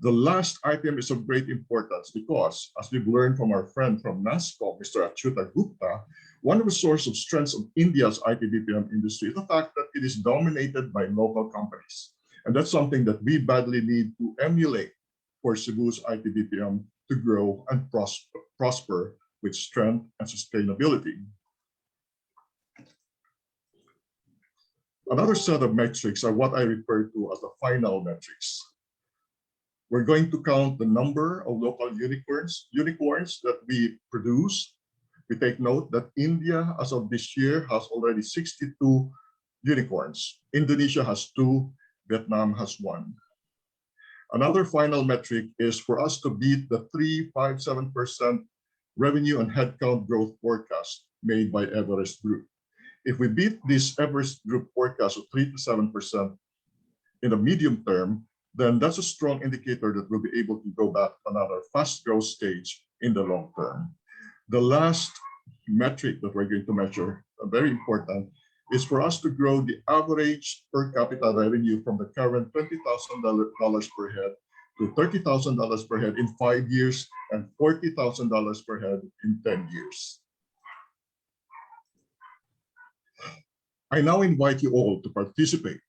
the last item is of great importance because, as we've learned from our friend from NASCO, Mr. Achyuta Gupta, one of the sources of strengths of India's IT BPM industry is the fact that it is dominated by local companies. And that's something that we badly need to emulate for Cebu's IT BPM to grow and prosper with strength and sustainability. Another set of metrics are what I refer to as the final metrics. We're going to count the number of local unicorns that we produce. We take note that India, as of this year, has already 62 unicorns. Indonesia has 2, Vietnam has 1. Another final metric is for us to beat the 3-5-7% revenue and headcount growth forecast made by Everest Group. If we beat this Everest Group forecast of 3 to 7% in the medium term, then that's a strong indicator that we'll be able to go back to another fast growth stage in the long term. The last metric that we're going to measure, very important, is for us to grow the average per capita revenue from the current $20,000 per head to $30,000 per head in 5 years and $40,000 per head in 10 years. I now invite you all to participate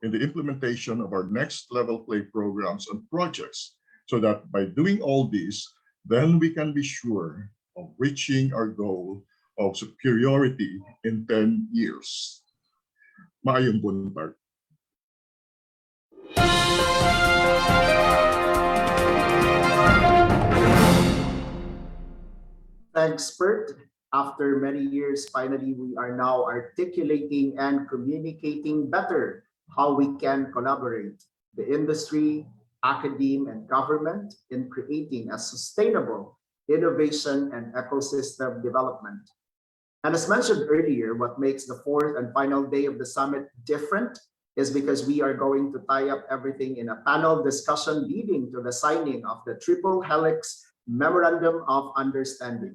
in the implementation of our next level play programs and projects so that by doing all this, then we can be sure of reaching our goal of superiority in 10 years. Maayong buntag. Thanks, Pert. After many years, finally, we are now articulating and communicating better how we can collaborate, the industry, academe, and government in creating a sustainable innovation and ecosystem development. And as mentioned earlier, what makes the fourth and final day of the summit different is because we are going to tie up everything in a panel discussion leading to the signing of the Triple Helix Memorandum of Understanding.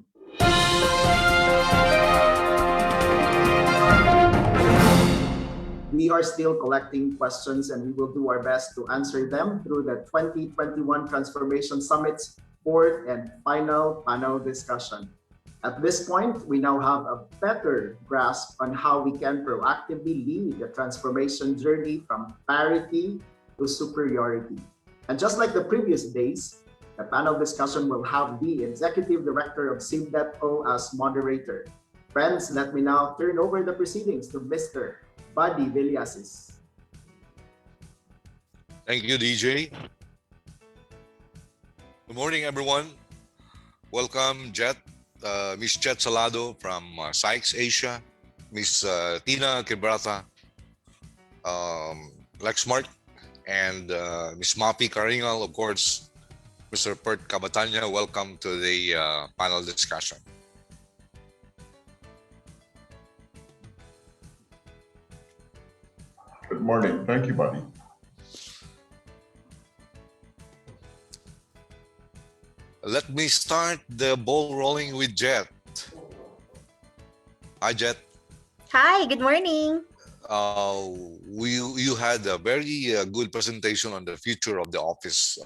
We are still collecting questions and we will do our best to answer them through the 2021 Transformation Summit's fourth and final panel discussion. At this point, we now have a better grasp on how we can proactively lead the transformation journey from parity to superiority. And just like the previous days, the panel discussion will have the Executive Director of CIB.O as moderator. Friends, let me now turn over the proceedings to Mr. Buddy Villasis. Thank you, DJ. Good morning, everyone. Welcome, Miss Jethsel from SYKES Asia, Miss Tina Cabrata, Lexmark, and Miss Mafi Caringal, of course, Mr. Pert Cabataña. Welcome to the panel discussion. Good morning. Thank you, Buddy. Let me start the ball rolling with Jet. Hi, Jet. Hi, good morning. You had a very good presentation on the future of the office.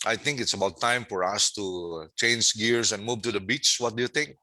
I think it's about time for us to change gears and move to the beach. What do you think?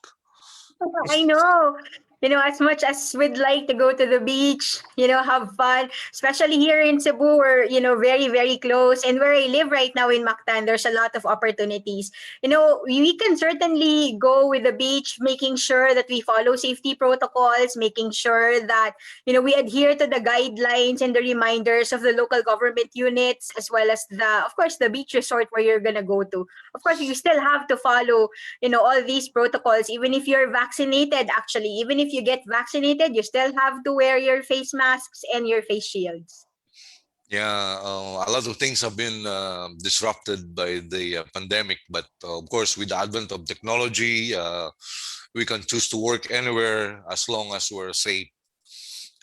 I know. As much as we'd like to go to the beach, have fun, especially here in Cebu, we're, very, very close. And where I live right now in Mactan, there's a lot of opportunities. We can certainly go with the beach, making sure that we follow safety protocols, making sure that, we adhere to the guidelines and the reminders of the local government units, as well as of course, the beach resort where you're going to go to. Of course, you still have to follow, all these protocols, even if you're vaccinated, actually, even if you get vaccinated, you still have to wear your face masks and your face shields. Yeah, a lot of things have been disrupted by the pandemic, but of course, with the advent of technology, we can choose to work anywhere as long as we're safe.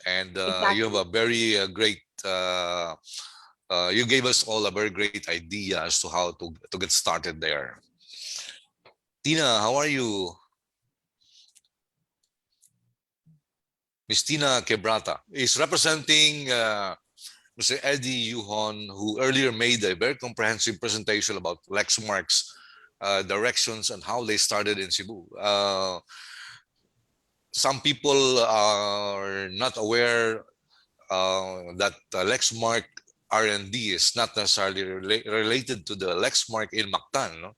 And Exactly. you have a very great, you gave us all a very great idea as to how to get started there. Tina, how are you? Ms. Tina Cabrata is representing Mr. Eddie Yohon, who earlier made a very comprehensive presentation about Lexmark's directions and how they started in Cebu. Some people are not aware that Lexmark R&D is not necessarily related to the Lexmark in Mactan. No?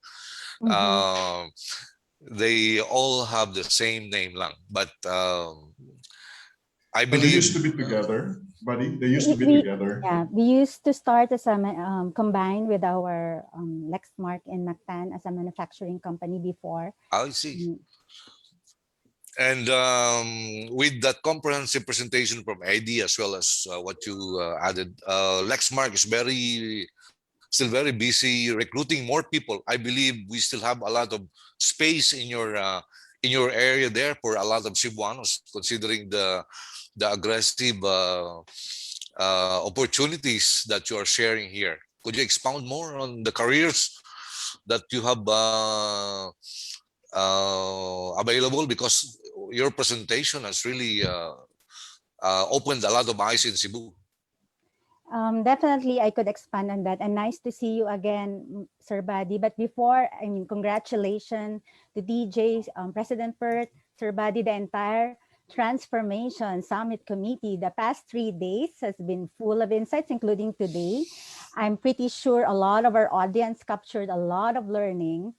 Mm-hmm. They all have the same name lang, but I But they used believe to be together, buddy. They used to be together. Yeah, we used to start as a combined with our Lexmark in Mactan as a manufacturing company before. I see. Mm, And with that comprehensive presentation from ID as well as what you added, Lexmark is still very busy recruiting more people. I believe we still have a lot of space in your area there for a lot of Cebuanos, considering the aggressive opportunities that you are sharing here. Could you expound more on the careers that you have available? Because your presentation has really opened a lot of eyes in Cebu. Definitely, I could expand on that. And nice to see you again, Sir Buddy. But before, I mean, congratulations to DJ, President Pert, Sir Buddy, the entire Transformation Summit Committee. The past 3 days has been full of insights, including today. I'm pretty sure a lot of our audience captured a lot of learning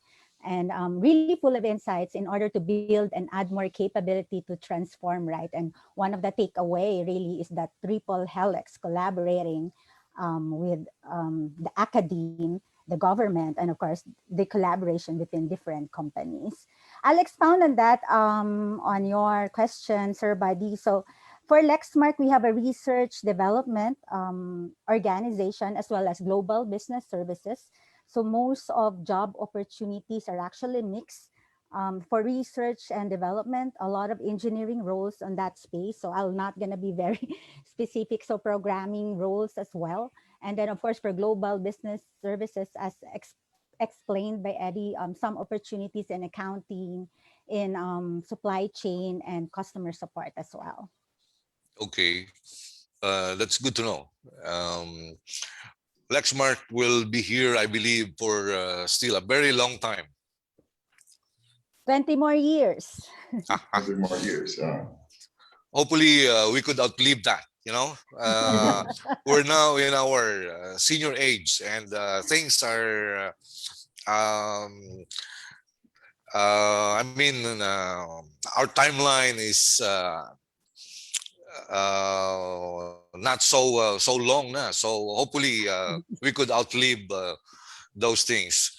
and really full of insights in order to build and add more capability to transform, right? And one of the takeaway really is that triple helix collaborating with the academe, the government, and of course, the collaboration between different companies. I'll expound on that on your question, Sir Buddy. So for Lexmark, we have a research development organization as well as global business services. So most of job opportunities are actually mixed. For research and development, a lot of engineering roles on that space. So I'm not going to be very specific. So programming roles as well. And then of course, for global business services, as explained by Eddie, some opportunities in accounting, in supply chain and customer support as well. Okay, that's good to know. Lexmark will be here, I believe, for still a very long time. 20 more years. 20 more years. Hopefully, we could outlive that. We're now in our senior age, and things are. I mean, our timeline is not so long now. So hopefully, we could outlive those things.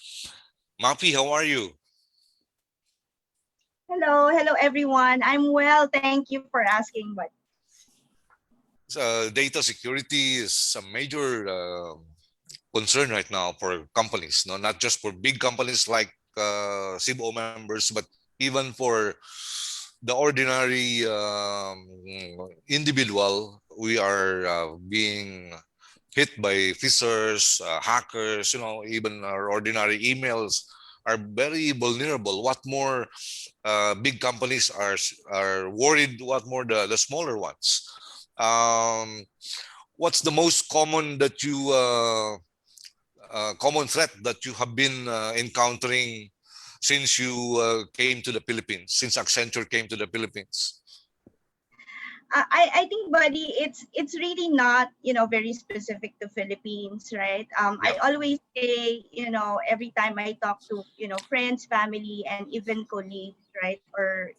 Mafi, how are you? Hello everyone. I'm well. Thank you for asking. But Data security is a major concern right now for companies, no, not just for big companies like CIB.O members, but even for the ordinary individual. We are being hit by phishers, hackers. Even our ordinary emails are very vulnerable. What more big companies are worried, what more the smaller ones. What's the most common that you common threat that you have been encountering since you came to the Philippines, since Accenture came to the Philippines? I think, buddy, it's really not very specific to Philippines, right? I always say, every time I talk to friends, family, and even colleagues, right, or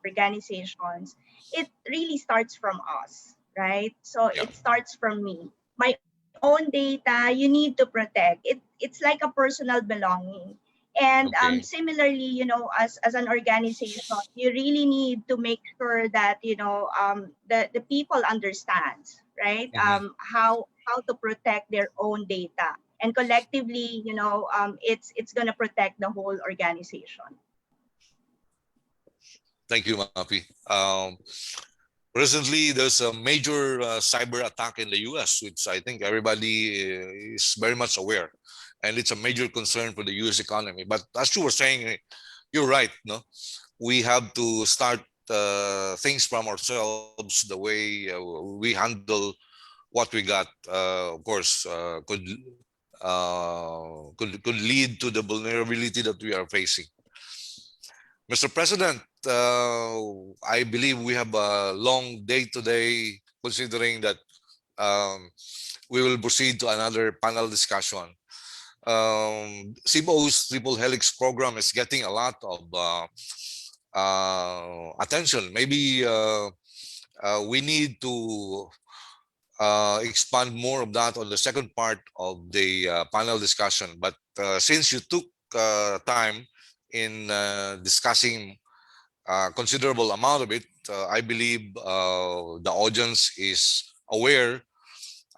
organizations, it really starts from us, right? So it starts from me. My own data, you need to protect it. It's like a personal belonging. And similarly, as an organization, you really need to make sure that the people understands, right? How to protect their own data, and collectively, it's gonna protect the whole organization. Thank you, Mafi. Recently, there's a major cyber attack in the US, which I think everybody is very much aware. And it's a major concern for the US economy. But as you were saying, you're right. No, we have to start things from ourselves. The way we handle what we got, of course, could lead to the vulnerability that we are facing. Mr. President, I believe we have a long day today, considering that we will proceed to another panel discussion. CIB.O's Triple Helix program is getting a lot of attention. Maybe We need to expand more of that on the second part of the panel discussion. But since you took time in discussing considerable amount of it, I believe the audience is aware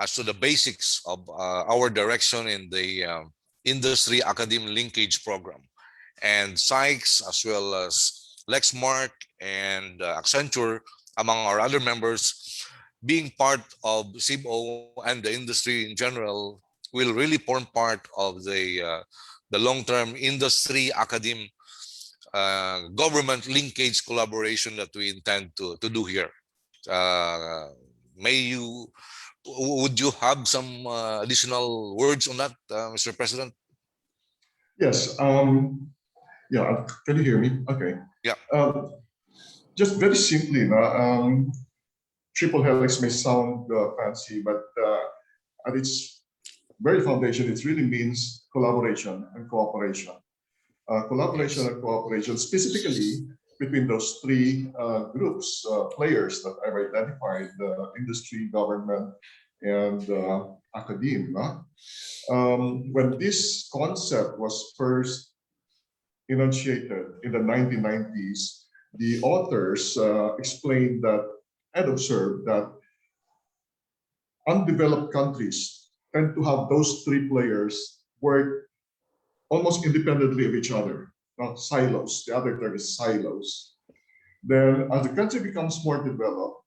as to the basics of our direction in the industry academic linkage program. And SYKES, as well as Lexmark and Accenture, among our other members, being part of CIB.O and the industry in general, will really form part of the long-term industry academic government linkage collaboration that we intend to do here. Would you have some additional words on that, Mr. President? Yes. Yeah. Can you hear me? Okay. Yeah. Just very simply, triple helix may sound fancy, but at its very foundation, it really means collaboration and cooperation. Collaboration and cooperation, specifically between those three groups, players that I've identified: industry, government, and academia. When this concept was first enunciated in the 1990s, the authors explained that and observed that undeveloped countries tend to have those three players work almost independently of each other, not silos. The other term is silos. Then, as the country becomes more developed,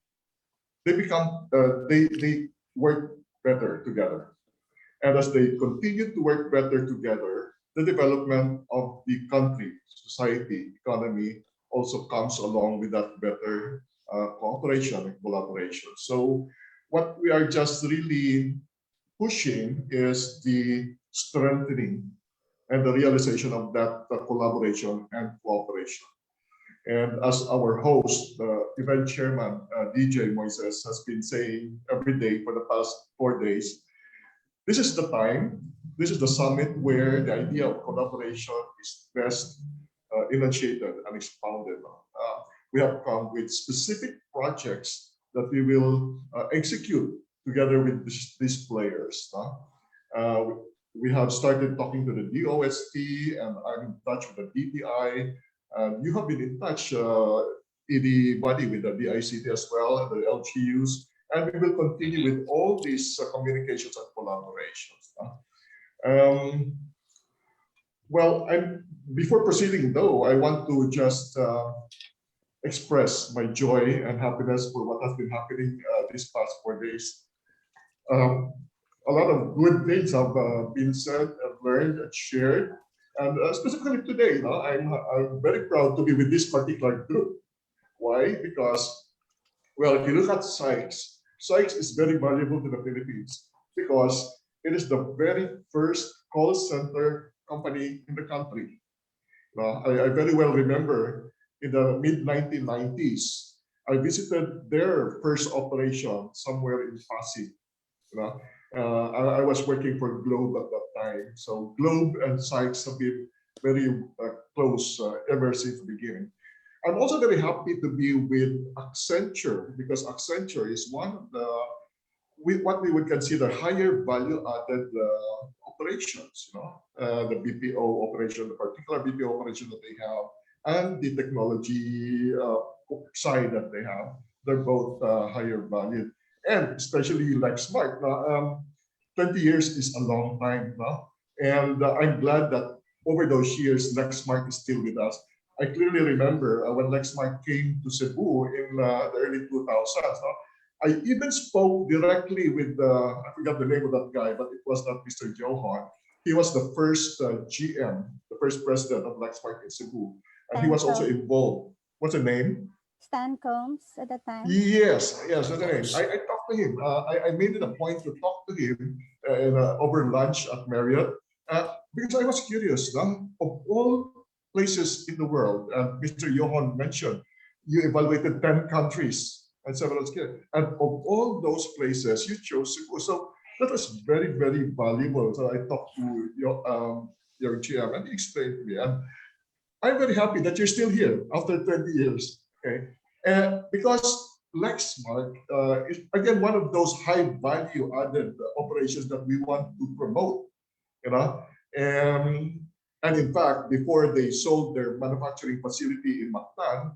they work better together. And as they continue to work better together, the development of the country, society, economy also comes along with that better cooperation and collaboration. So what we are just really pushing is the strengthening and the realization of that collaboration and cooperation. And as our host, the event chairman, DJ Moises, has been saying every day for the past 4 days, this is the time, this is the summit where the idea of collaboration is best enunciated and expounded. We have come with specific projects that we will execute together with these players. We have started talking to the DOST, and I'm in touch with the DTI. You have been in touch, anybody with the DICT as well, and the LGUs, and we will continue with all these communications and collaborations. Well, before proceeding though, I want to just express my joy and happiness for what has been happening these past 4 days. A lot of good things have been said and learned and shared. And specifically today, I'm very proud to be with this particular group. Why? Because, well, if you look at SYKES, SYKES is very valuable to the Philippines because it is the very first call center company in the country. I very well remember in the mid-1990s, I visited their first operation somewhere in Pasig. I was working for Globe at that time. So Globe and SYKES have been very close ever since the beginning. I'm also very happy to be with Accenture because Accenture is one of the what we would consider higher value added operations. The BPO operation, the particular BPO operation that they have, and the technology side that they have. They're both higher valued. And especially Lexmark, 20 years is a long time now. And I'm glad that over those years, Lexmark is still with us. I clearly remember when Lexmark came to Cebu in the early 2000s. I even spoke directly with, I forgot the name of that guy, but it was not Mr. Yohon. He was the first GM, the first president of Lexmark in Cebu. And he was also involved. What's the name? Stan Combs at the time. Yes, that's the name. I talked to him. I made it a point to talk to him over lunch at Marriott because I was curious. Of all places in the world, Mr. Yohon mentioned, you evaluated 10 countries and several skills. And of all those places, you chose Cebu. So that was very, very valuable. So I talked to your GM and he explained to me. And I'm very happy that you're still here after 20 years. Okay, because Lexmark is again one of those high value added operations that we want to promote, you know. And in fact, before they sold their manufacturing facility in Mactan,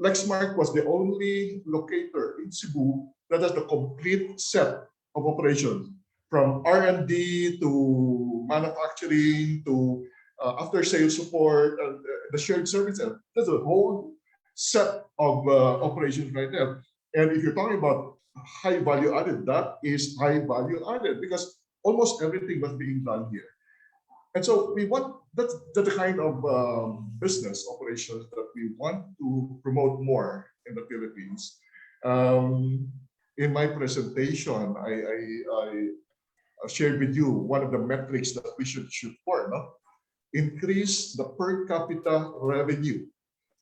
Lexmark was the only locator in Cebu that has the complete set of operations, from R&D to manufacturing to after sales support and the shared services. There's a whole set of operations right there. And if you're talking about high value added, that is high value added because almost everything was being done here. And so we want, that's the kind of business operations that we want to promote more in the Philippines. In my presentation, I shared with you one of the metrics that we should shoot for, no? Increase the per capita revenue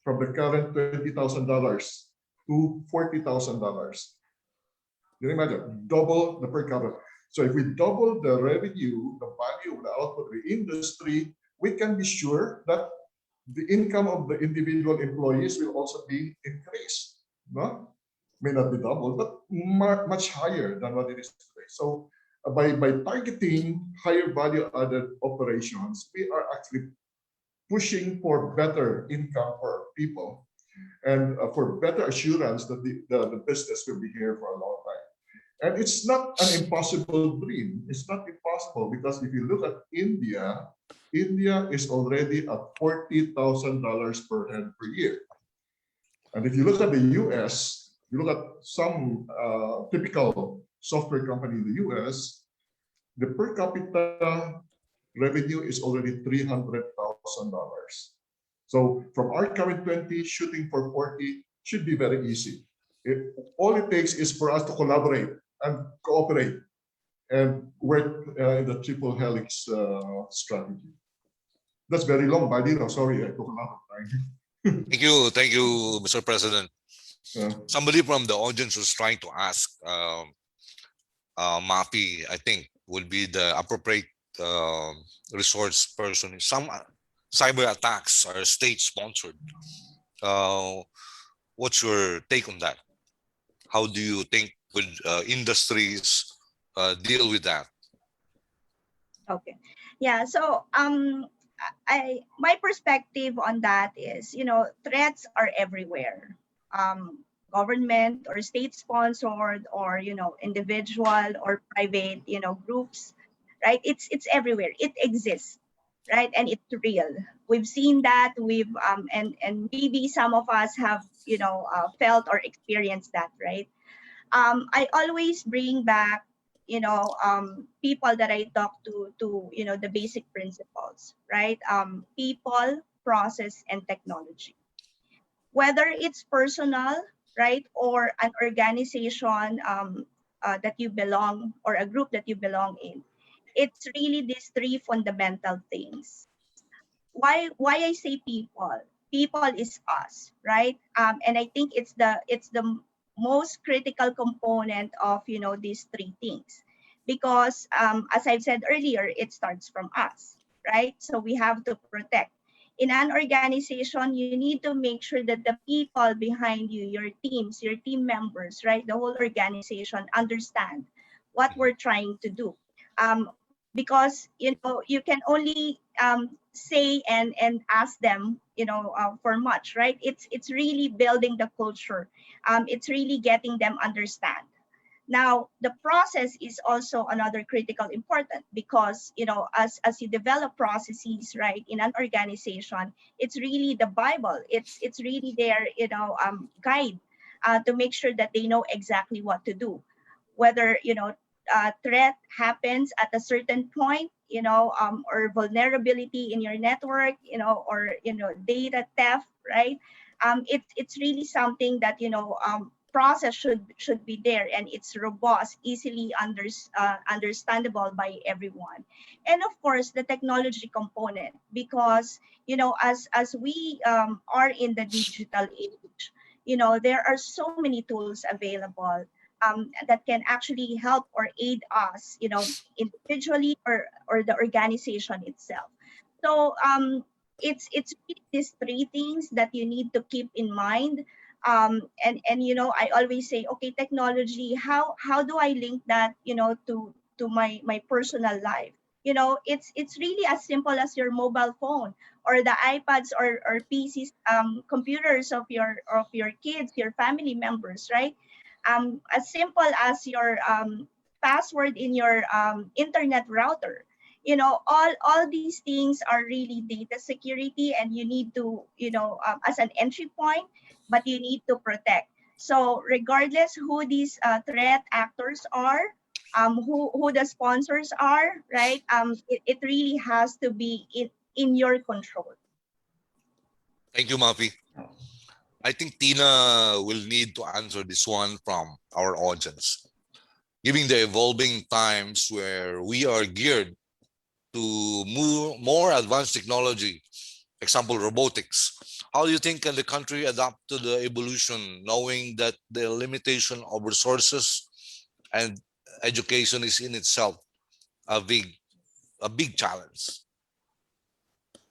from the current $20,000 to $40,000. You can imagine, double the per capita. So if we double the revenue, the value of the output of the industry, we can be sure that the income of the individual employees will also be increased. No? May not be double, but much higher than what it is today. So by targeting higher value added operations, we are actually pushing for better income for people and for better assurance that the business will be here for a long time. And it's not an impossible dream. It's not impossible because if you look at India, India is already at $40,000 per head per year. And if you look at the US, you look at some typical software company in the US, the per capita revenue is already $300,000. So from our current 20, shooting for 40 should be very easy. All it takes is for us to collaborate and cooperate and work in the triple helix strategy. That's very long, but sorry, I took a lot of time. Thank you, Mr. President. Yeah. Somebody from the audience was trying to ask Mafi, I think, would be the appropriate resource person. Some cyber attacks are state-sponsored. What's your take on that? How do you think would industries deal with that? Okay. Yeah. So my perspective on that is, threats are everywhere. Government or state-sponsored or individual or private groups, right? It's everywhere. It exists, right? And it's real. We've seen that. We've and maybe some of us have felt or experienced that, right? I always bring back people that I talk to the basic principles, right? People, process, and technology. Whether it's personal, right, or an organization that you belong, or a group that you belong in, it's really these three fundamental things. Why I say people? People is us, right? And I think it's the most critical component of these three things, because as I've said earlier, it starts from us, right? So we have to protect. In an organization, you need to make sure that the people behind you, your teams, your team members, right, the whole organization understand what we're trying to do. Because you can only say and ask them for much, right? It's really building the culture. It's really getting them understand. Now, the process is also another critical important, because as you develop processes, right, in an organization, it's really the Bible. It's really their guide to make sure that they know exactly what to do. Whether threat happens at a certain point, or vulnerability in your network, or data theft, right? It's really something that process should be there, and it's robust, easily understandable by everyone. And of course, the technology component, because as we are in the digital age, there are so many tools available that can actually help or aid us, individually or the organization itself. So it's really these three things that you need to keep in mind And I always say, okay, technology, how do I link that, to my personal life? It's really as simple as your mobile phone or the iPads or PCs, computers of your kids, your family members, right? As simple as your password in your internet router. All these things are really data security, and you need to, as an entry point, but you need to protect. So regardless who these threat actors are, who the sponsors are, right? It really has to be in your control. Thank you, Mafi. I think Tina will need to answer this one from our audience. Given the evolving times where we are geared to more advanced technology, example, robotics, how do you think can the country adapt to the evolution, knowing that the limitation of resources and education is in itself a big challenge?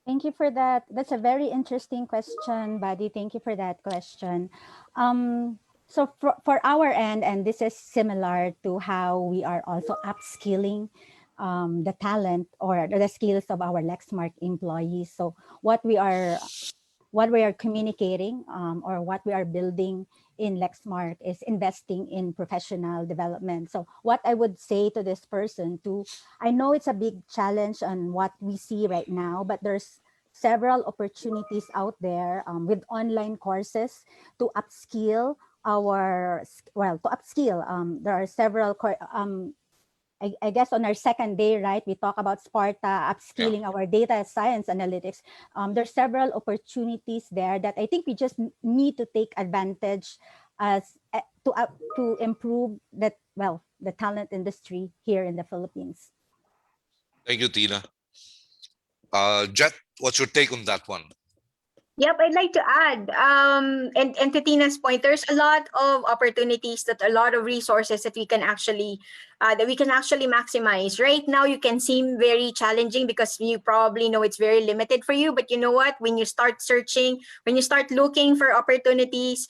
Thank you for that. That's a very interesting question, Buddy. Thank you for that question. So for our end, and this is similar to how we are also upskilling the talent or the skills of our Lexmark employees. So what we are communicating, or what we are building in Lexmark is investing in professional development. So what I would say to this person too, I know it's a big challenge on what we see right now, but there's several opportunities out there with online courses to upskill there are several I guess on our second day, right, we talk about Sparta, upskilling our data science analytics. There's several opportunities there that I think we just need to take advantage to improve the talent industry here in the Philippines. Thank you, Tina. Jet, what's your take on that one? Yep, I'd like to add, and to Tina's point, there's a lot of opportunities, that a lot of resources that we can actually maximize. Right now, you can seem very challenging because you probably know it's very limited for you. But you know what? When you start searching, when you start looking for opportunities,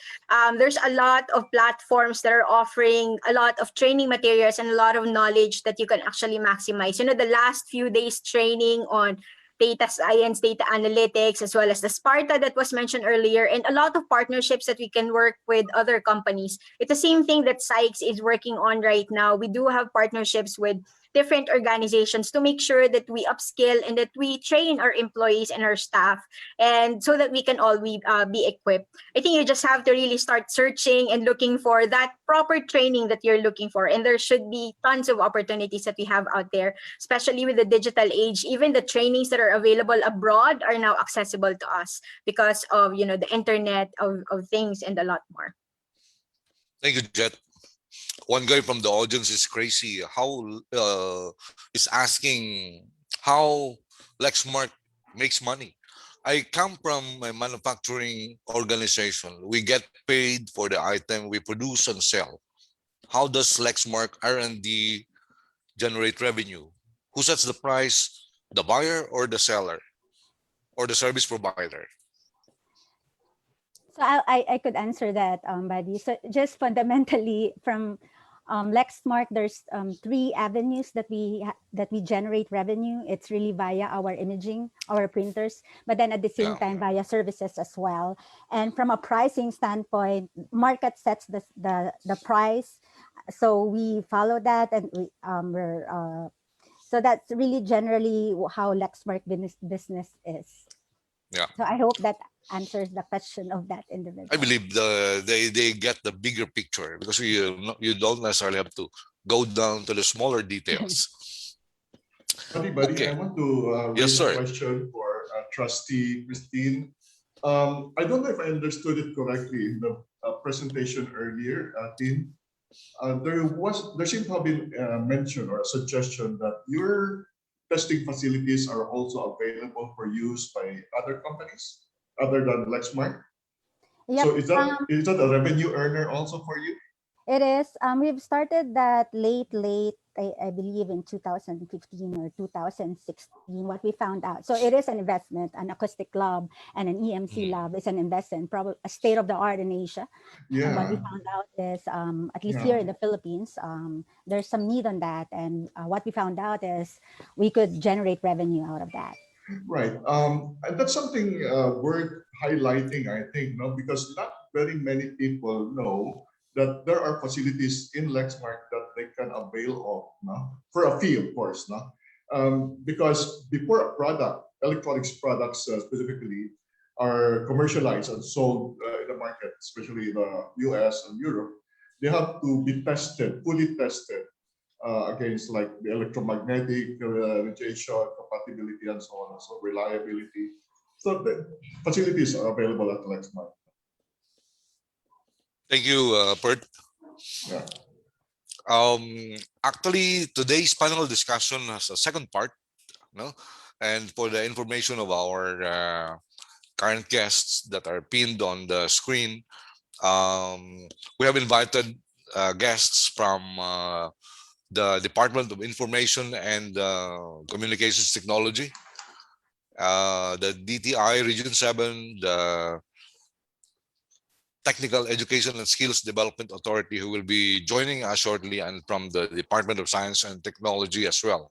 there's a lot of platforms that are offering a lot of training materials and a lot of knowledge that you can actually maximize. The last few days training on data science, data analytics, as well as the Sparta that was mentioned earlier, and a lot of partnerships that we can work with other companies. It's the same thing that SYKES is working on right now. We do have partnerships with different organizations to make sure that we upskill and that we train our employees and our staff, and so that we can all be equipped. I think you just have to really start searching and looking for that proper training that you're looking for, and there should be tons of opportunities that we have out there, especially with the digital age. Even the trainings that are available abroad are now accessible to us because of the internet of things and a lot more. Thank you, Jet. One guy from the audience is crazy. Is asking how Lexmark makes money. I come from a manufacturing organization. We get paid for the item we produce and sell. How does Lexmark R&D generate revenue? Who sets the price? The buyer or the seller? Or the service provider? So I could answer that, Buddy. So just fundamentally from Lexmark, there's 3 avenues that we generate revenue. It's really via our imaging, our printers, but then at the same time via services as well. And from a pricing standpoint, market sets the price, so we follow that, and so that's really generally how Lexmark business is. Yeah. So I hope that answers the question of that individual. I believe they get the bigger picture, because you don't necessarily have to go down to the smaller details. Buddy, Okay. I want to raise a question for Trustee Christine. I don't know if I understood it correctly in the presentation earlier, Tin. There seemed to have been mention or a suggestion that your testing facilities are also available for use by other companies other than Lexmark. Yep. So is that a revenue earner also for you? It is. We've started that late I believe in 2015 or 2016, what we found out. So it is an investment. An acoustic lab and an EMC lab is an investment, probably a state of the art in Asia. And what we Yeah. found out is, at least Yeah. here in the Philippines, there's some need on that. And what we found out is we could generate revenue out of that. Right. And that's something worth highlighting, I think, no, because not very many people know that there are facilities in Lexmark that they can avail of, no, for a fee, of course, no. Because before a product, electronics products specifically, are commercialized and sold in the market, especially the US and Europe, they have to be tested, fully tested against like the electromagnetic radiation, compatibility, and so on, so reliability. So the facilities are available at Lexmark. Thank you, Pert. Yeah. Actually, today's panel discussion has a second part, no? And for the information of our current guests that are pinned on the screen, we have invited guests from the Department of Information and Communications Technology, the DTI Region 7, the Technical Education and Skills Development Authority, who will be joining us shortly, and from the Department of Science and Technology as well,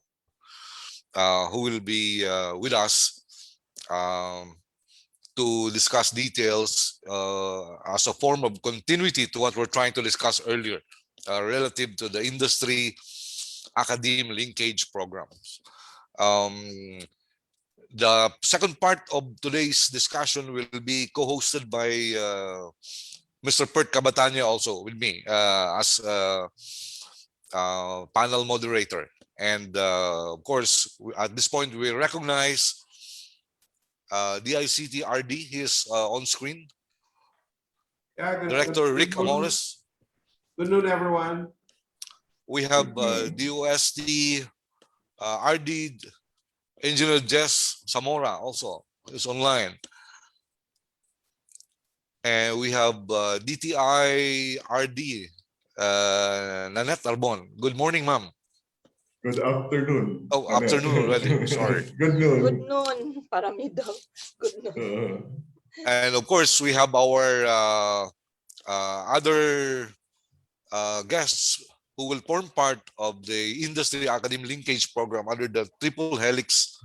who will be with us to discuss details as a form of continuity to what we're trying to discuss earlier, relative to the industry academe linkage programs. The second part of today's discussion will be co-hosted by Mr. Pert Cabataña, also with me as panel moderator. And of course, at this point, we recognize DICT RD. He is on screen. Yeah, Director Rick Amores. Good noon, everyone. We have DOST RD Engineer Jess Zamora also is online. And we have DTI RD Nanette Arbon. Good morning, ma'am. Good afternoon. Oh, afternoon already. Sorry. Good noon. Good noon. Parami daw. Good noon. And of course, we have our other guests who will form part of the Industry Academe Linkage Program under the Triple Helix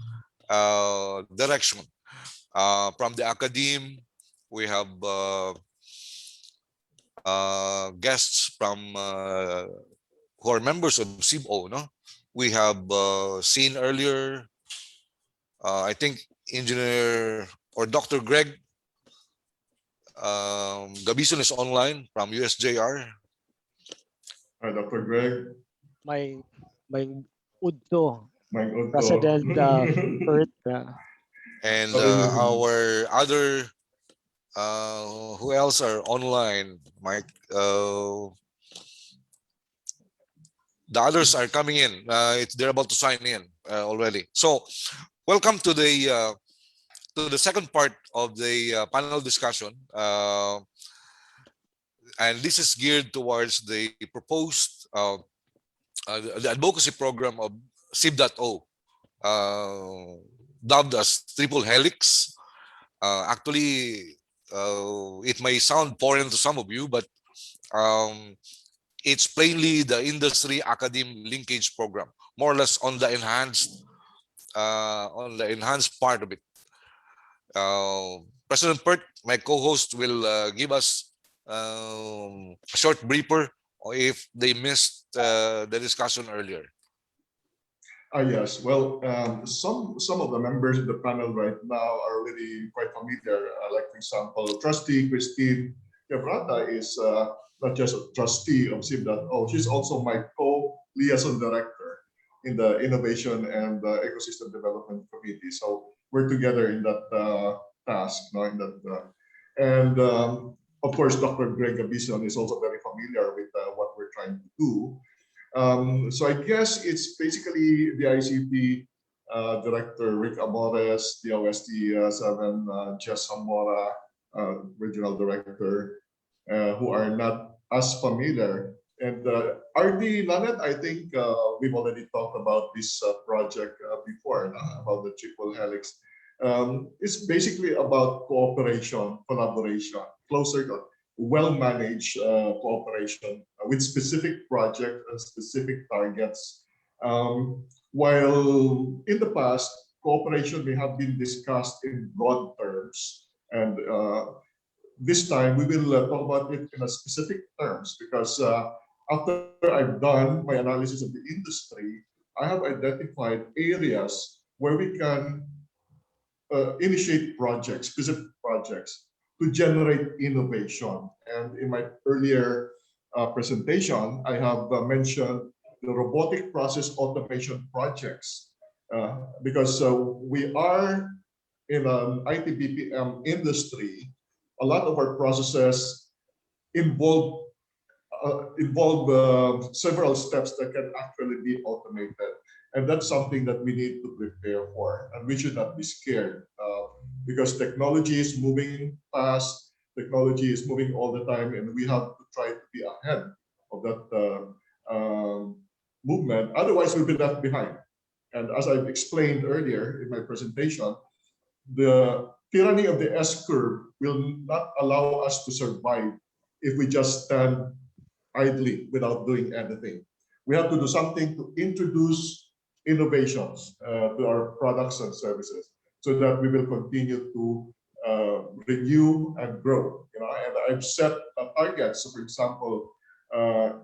direction. From the Academe, we have guests from who are members of CIB.O, no? We have seen earlier, I think, Engineer or Dr. Greg Gabison is online from USJR. Hi, Dr. Greg. My Udto, My Udto. President Pert. And our other, who else are online, Mike? The others are coming in. They're about to sign in already. So, welcome to the second part of the panel discussion. And this is geared towards the proposed the advocacy program of CIB.O, dubbed as Triple Helix. Actually, it may sound foreign to some of you, but it's plainly the industry academe linkage program, more or less on the enhanced part of it. President Pert, my co-host, will give us a short briefer if they missed the discussion earlier. Yes, well, some of the members of the panel right now are already quite familiar. Like, for example, Trustee Christine Quebrada is not just a trustee of CIB.O, she's also my co-liaison director in the Innovation and Ecosystem Development Committee. So we're together in that task, no, in that, and of course, Dr. Greg Gabison is also very familiar with what we're trying to do. So I guess it's basically the ICT Director Rick Amores, the OST 7 Jess Zamora, Regional Director, who are not as familiar And RD Lanet, I think we've already talked about this project before, about the triple helix. It's basically about cooperation, collaboration, closer, well-managed cooperation with specific projects and specific targets. While in the past, cooperation may have been discussed in broad terms, and this time we will talk about it in a specific terms, because after I've done my analysis of the industry, I have identified areas where we can initiate projects, specific projects, to generate innovation. And in my earlier presentation, I have mentioned the robotic process automation projects, because we are in an IT BPM industry. A lot of our processes involve several steps that can actually be automated. And that's something that we need to prepare for. And we should not be scared, because technology is moving fast, technology is moving all the time, and we have to try to be ahead of that movement. Otherwise, we'll be left behind. And as I've explained earlier in my presentation, the tyranny of the S-curve will not allow us to survive if we just stand idly without doing anything. We have to do something to introduce innovations to our products and services, so that we will continue to renew and grow. And I've set targets. So for example,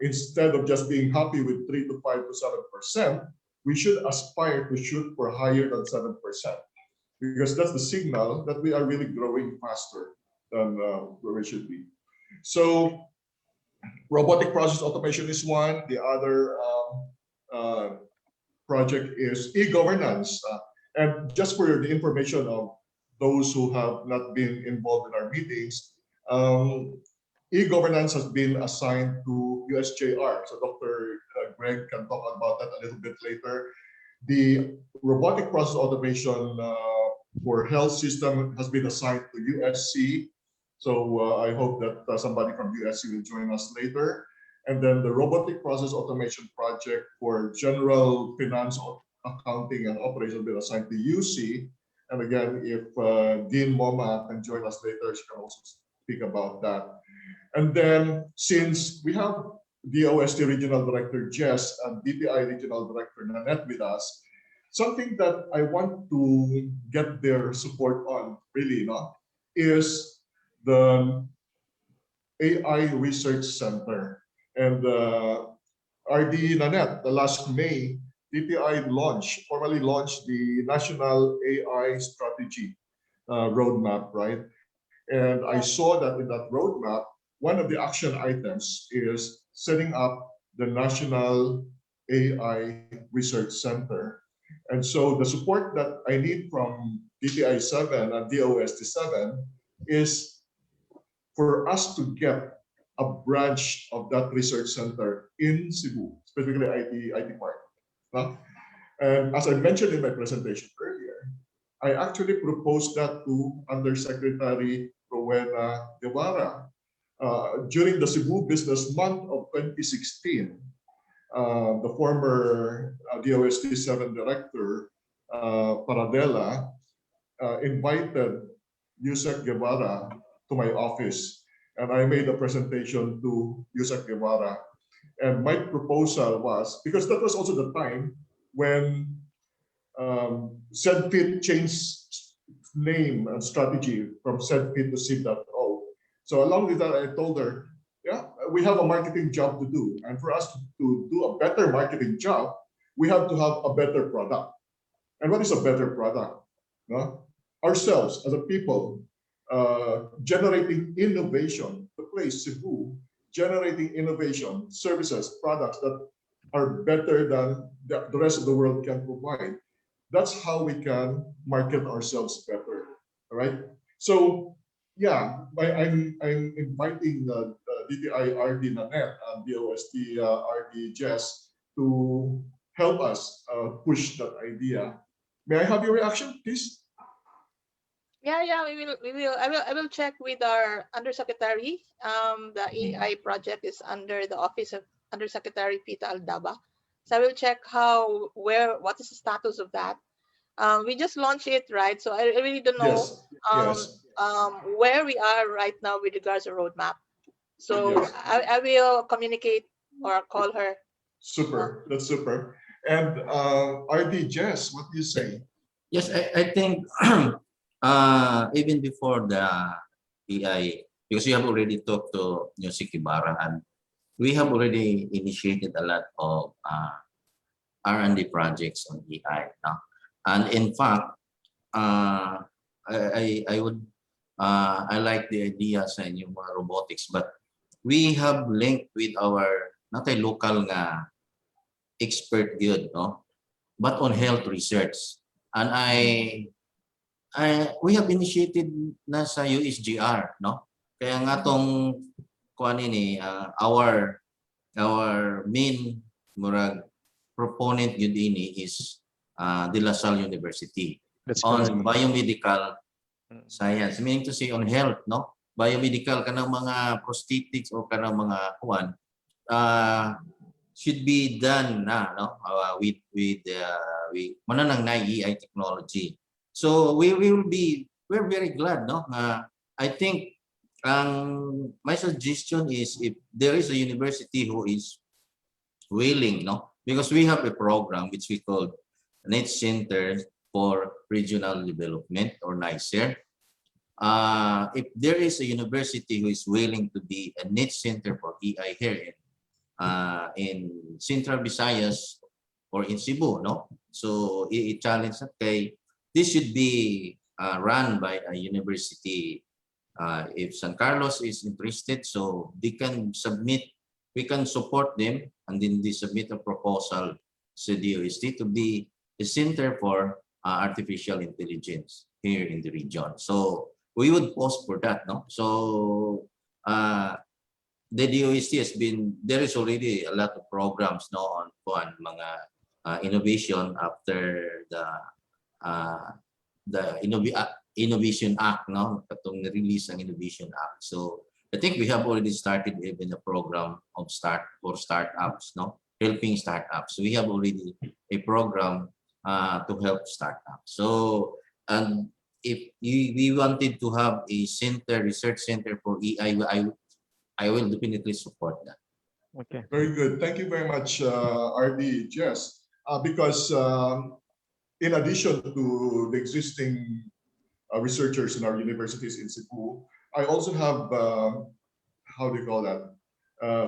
instead of just being happy with 3 to 5 to 7%, we should aspire to shoot for higher than 7%, because that's the signal that we are really growing faster than where we should be. So robotic process automation is one. The other project is e-governance. And just for the information of those who have not been involved in our meetings, e-governance has been assigned to USJR. So Dr. Greg can talk about that a little bit later. The robotic process automation for health system has been assigned to USC. So I hope that somebody from USC will join us later. And then the robotic process automation project for general finance, accounting, and operations will be assigned to UC. And again, if Dean Moma can join us later, she can also speak about that. And then since we have DOST Regional Director Jess and DTI Regional Director Nanette with us, something that I want to get their support on really is the AI Research Center. And RD Nanette, the last May, DTI formally launched the National AI Strategy roadmap, right? And I saw that in that roadmap, one of the action items is setting up the National AI Research Center. And so the support that I need from DTI 7 and DOST 7 is for us to get a branch of that research center in Cebu, specifically IT Park. And as I mentioned in my presentation earlier, I actually proposed that to Undersecretary Rowena Guevara during the Cebu Business Month of 2016. The former DOST 7 Director, Paradela, invited Yusek Guevara to my office, and I made a presentation to Yusek Guevara. And my proposal was, because that was also the time when SEDFIT changed name and strategy from SEDFIT to CIB.O. So along with that, I told her, yeah, we have a marketing job to do. And for us to do a better marketing job, we have to have a better product. And what is a better product? Ourselves as a people, generating innovation, the place Cebu, generating innovation, services, products that are better than the rest of the world can provide. That's how we can market ourselves better, all right? So yeah, I'm inviting the DTI RD Nanette and DOST RD Jess to help us push that idea. May I have your reaction, please? Yeah, we will. I will check with our undersecretary. The AI project is under the Office of Undersecretary Pita Aldaba. So I will check what is the status of that. We just launched it, right? So I really don't know Yes, yes, where we are right now with regards to roadmap. So yes. I will communicate or call her. Super, that's super. And RD Jess, what do you say? Yes, I think even before the AI, because we have already talked to Sikibara, and we have already initiated a lot of R&D projects on AI now. And in fact, I would I like the idea sa inyong mga robotics, but we have linked with our not a local nga expert guild, no, but on health research. And we have initiated na sa USGR, no? Kaya nga tong kuan ini our main murag proponent yun ini is De La Salle University. That's on correct. biomedical science, meaning to say on health, no? Biomedical kanang mga prosthetics o kanang mga kuan should be done na, no? With mananang na AI technology. So we're very glad, no? I think my suggestion is if there is a university who is willing, no? Because we have a program which we call Niche Center for Regional Development, or NICER. If there is a university who is willing to be a niche center for AI here in Central Visayas or in Cebu, no? So i-challenge that kay this should be run by a university. If San Carlos is interested, so they can submit, we can support them, and then they submit a proposal to DOST to be a center for artificial intelligence here in the region. So we would post for that, no? So the DOST has been, there is already a lot of programs, no, on mga innovation after the Innovation Act, no? Katong release ng Innovation Act. So I think we have already started even a program of startups, no? Helping startups. So we have already a program to help startups. So, and if we wanted to have a center, research center for AI, I will definitely support that. Okay. Very good. Thank you very much, RD Jess. Because in addition to the existing researchers in our universities in Cebu, I also have, how do you call that,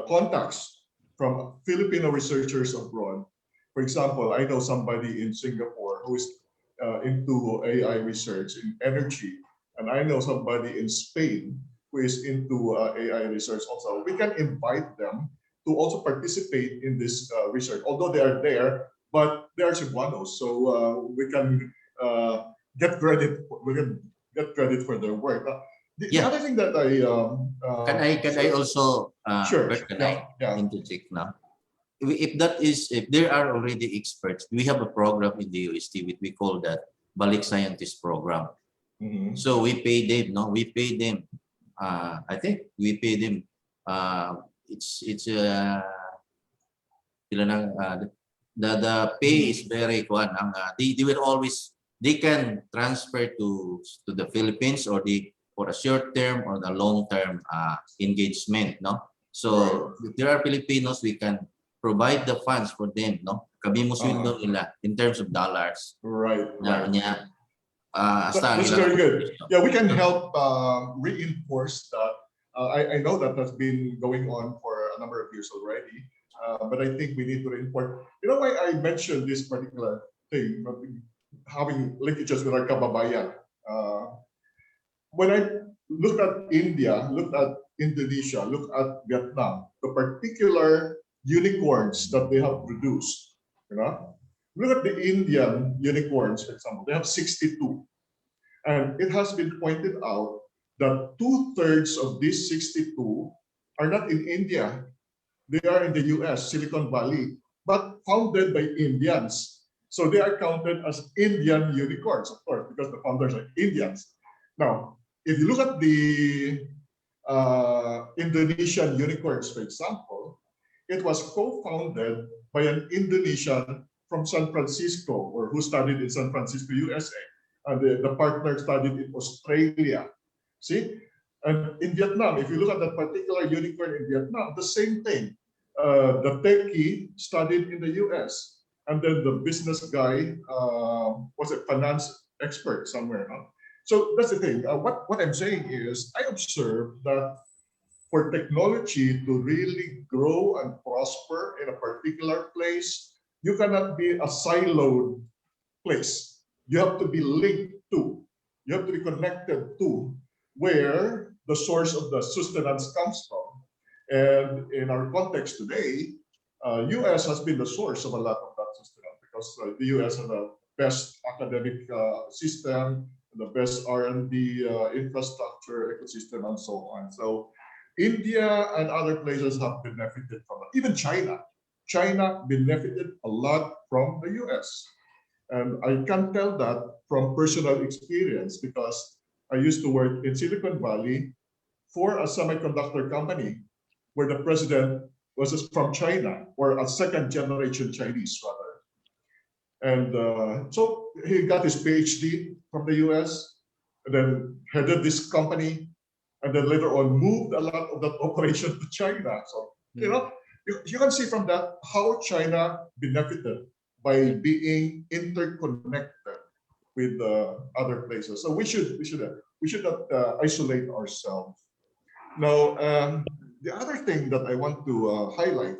contacts from Filipino researchers abroad. For example, I know somebody in Singapore who is into AI research in energy, and I know somebody in Spain who is into AI research also. We can invite them to also participate in this research, although they are there, but they are Cebuanos, so we can get credit. We can get credit for their work. The other thing that Can I also sure, can I interject now? If there are already experts, we have a program in the UST which we call that Balik Scientist Program. So we pay them, no? We pay them. I think we pay them. It's the pay is very good. They will always, they can transfer to the Philippines or for a short term or the long term engagement, no? So if there are Filipinos, we can provide the funds for them, no? Kami mo sweldo nila in terms of dollars. Right. That's very good. Yeah, we can help reinforce that. I know that has been going on for a number of years already, but I think we need to reinforce. You know why I mentioned this particular thing, having linkages with our kababayan. When I look at India, look at Indonesia, look at Vietnam, the particular unicorns that they have produced, you know? Look at the Indian unicorns, for example. They have 62. And it has been pointed out that 2/3 of these 62 are not in India. They are in the US, Silicon Valley, but founded by Indians. So they are counted as Indian unicorns, of course, because the founders are Indians. Now, if you look at the Indonesian unicorns, for example, it was co-founded by an Indonesian from San Francisco, or who studied in San Francisco, USA. And the partner studied in Australia. See? And in Vietnam, if you look at that particular unicorn in Vietnam, the same thing. The techie studied in the US. And then the business guy was a finance expert somewhere. Huh? So that's the thing. What I'm saying is, I observed that for technology to really grow and prosper in a particular place, you cannot be a siloed place. You have to be linked to, you have to be connected to where the source of the sustenance comes from. And in our context today, US has been the source of a lot of that sustenance, because the US has the best academic system, the best R&D infrastructure, ecosystem, and so on. So India and other places have benefited from it. Even China. China benefited a lot from the US. And I can tell that from personal experience, because I used to work in Silicon Valley for a semiconductor company where the president was from China, or a second generation Chinese rather. And so he got his PhD from the US, and then headed this company, and then later on moved a lot of that operation to China. So, you know, you can see from that how China benefited by being interconnected with other places. So we should not isolate ourselves. Now, the other thing that I want to highlight,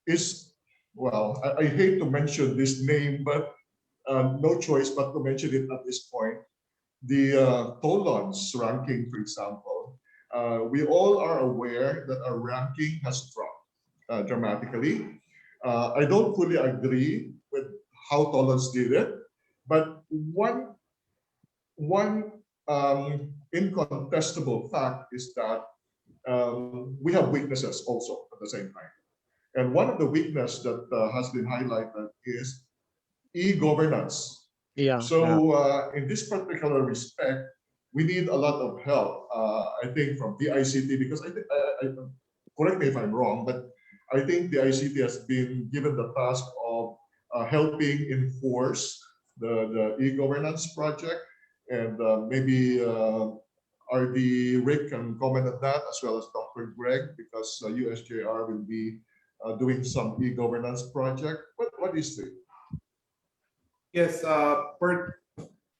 is, well, I hate to mention this name, but no choice but to mention it at this point. The Tolons ranking, for example, we all are aware that our ranking has dropped dramatically. I don't fully agree with how Tolons did it, but one incontestable fact is that we have weaknesses also at the same time. And one of the weaknesses that has been highlighted is e-governance. So in this particular respect, we need a lot of help, I think, from the ICT, because I think, correct me if I'm wrong, but I think the ICT has been given the task of helping enforce the e-governance project. And maybe RD Rick can comment on that, as well as Dr. Greg, because USJR will be doing some e-governance project. What is it? Yes, Pert,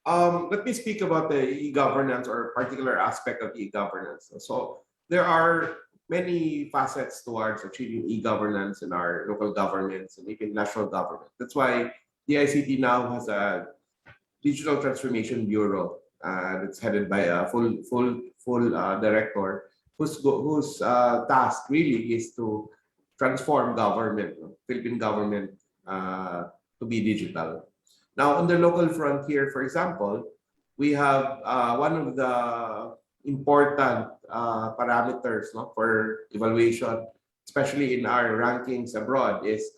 let me speak about the e-governance, or a particular aspect of e-governance. So there are many facets towards achieving e-governance in our local governments and even national government. That's why the ICT now has a Digital Transformation Bureau that's headed by a full director whose task really is to transform government, Philippine government, to be digital. Now, on the local frontier, for example, we have one of the important parameters for evaluation, especially in our rankings abroad, is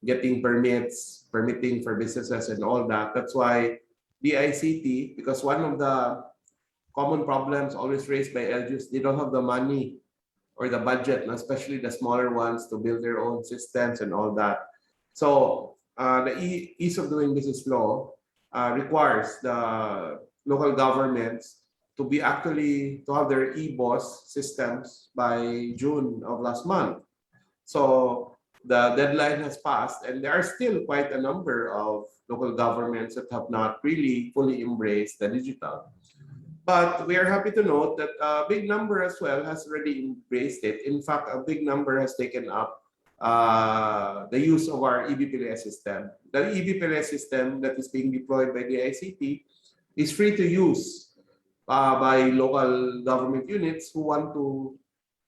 getting permitting for businesses and all that. That's why the ICT, because one of the common problems always raised by LGUs, they don't have the money or the budget, especially the smaller ones, to build their own systems and all that. So the ease of doing business law requires the local governments to have their e-boss systems by June of last month. So the deadline has passed, and there are still quite a number of local governments that have not really fully embraced the digital. But we are happy to note that a big number as well has already embraced it. In fact, a big number has taken up the use of our EBPLS system. The EBPLS system that is being deployed by the ICT is free to use by local government units who want to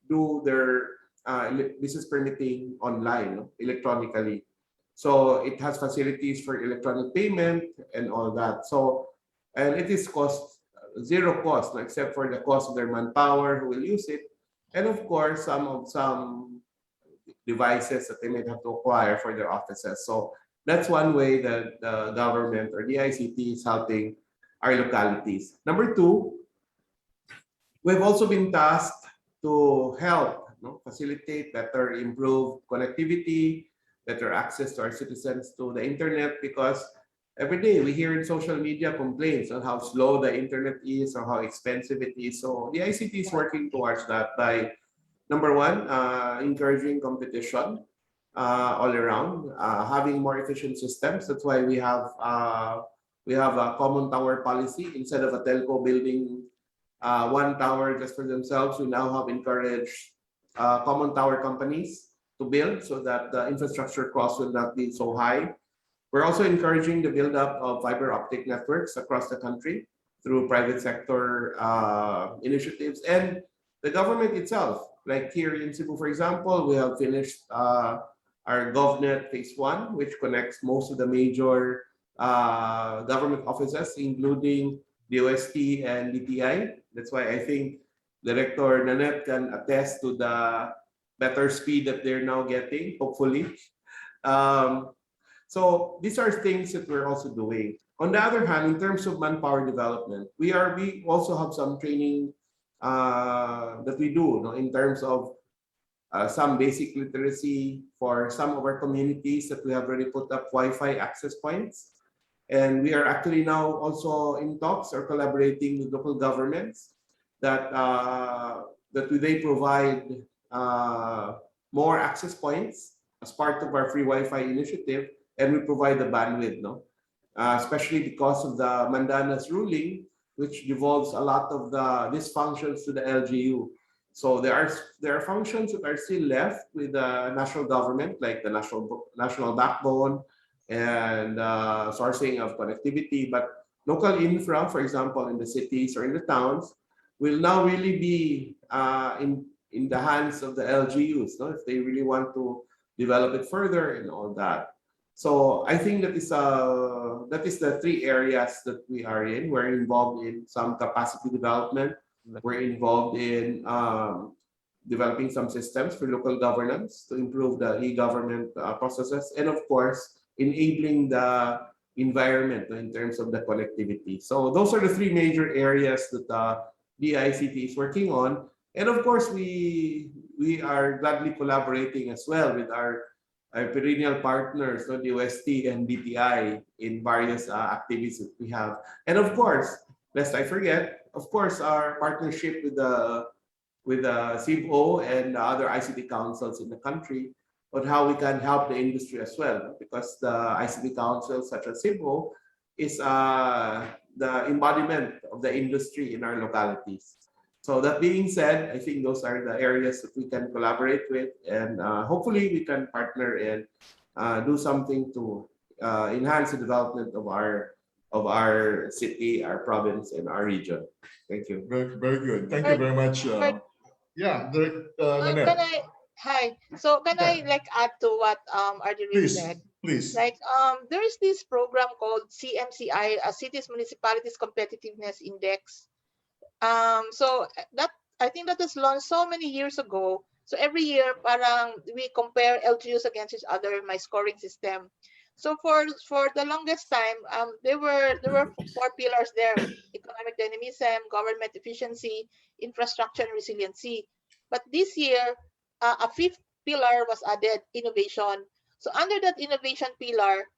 do their business permitting online, electronically. So it has facilities for electronic payment and all that. So, and it is zero cost, except for the cost of their manpower who will use it, and of course some devices that they might have to acquire for their offices. So that's one way that the government or the ICT is helping our localities. Number two, we've also been tasked to help facilitate better improved connectivity, better access to our citizens to the internet, because every day we hear in social media complaints on how slow the internet is or how expensive it is. So the ICT is working towards that by, number one, encouraging competition all around, having more efficient systems. That's why we have a common tower policy. Instead of a telco building one tower just for themselves, we now have encouraged common tower companies to build so that the infrastructure cost will not be so high. We're also encouraging the build-up of fiber optic networks across the country through private sector initiatives and the government itself. Like here in Cebu, for example, we have finished our GovNet Phase 1, which connects most of the major government offices, including DOST and DTI. That's why I think Director Nanette can attest to the better speed that they're now getting, hopefully. So these are things that we're also doing. On the other hand, in terms of manpower development, we also have some training that we do in terms of some basic literacy for some of our communities that we have already put up Wi-Fi access points. And we are actually now also in talks or collaborating with local governments that they provide more access points as part of our free Wi-Fi initiative, and we provide the bandwidth, especially because of the Mandanas ruling, which devolves a lot of these functions to the LGU. So there are functions that are still left with the national government, like the national backbone and sourcing of connectivity. But local infra, for example, in the cities or in the towns, will now really be in the hands of the LGUs, if they really want to develop it further and all that. So I think that is the three areas that we are in. We're involved in some capacity development. We're involved in developing some systems for local governance to improve the e-government processes, and of course, enabling the environment in terms of the connectivity. So those are the three major areas that the ICT is working on. And of course, we are gladly collaborating as well with our perennial partners, DOST and DTI, in various activities that we have. And of course, lest I forget, of course, our partnership with the CIB.O and the other ICT councils in the country on how we can help the industry as well, because the ICT councils such as CIB.O is the embodiment of the industry in our localities. So that being said, I think those are the areas that we can collaborate with, and hopefully we can partner and do something to enhance the development of our city, our province, and our region. Thank you. Very, very good. Thank you very much. Yeah, Nanette. Hi. So can I add to what Arjun said? Please. There is this program called CMCI, Cities Municipalities Competitiveness Index. So that I think that was launched so many years ago. So every year, parang we compare LGUs against each other, my scoring system. So for the longest time, there were 4 pillars there: economic dynamism, government efficiency, infrastructure, and resiliency. But this year, a 5th pillar was added: innovation. So under that innovation pillar,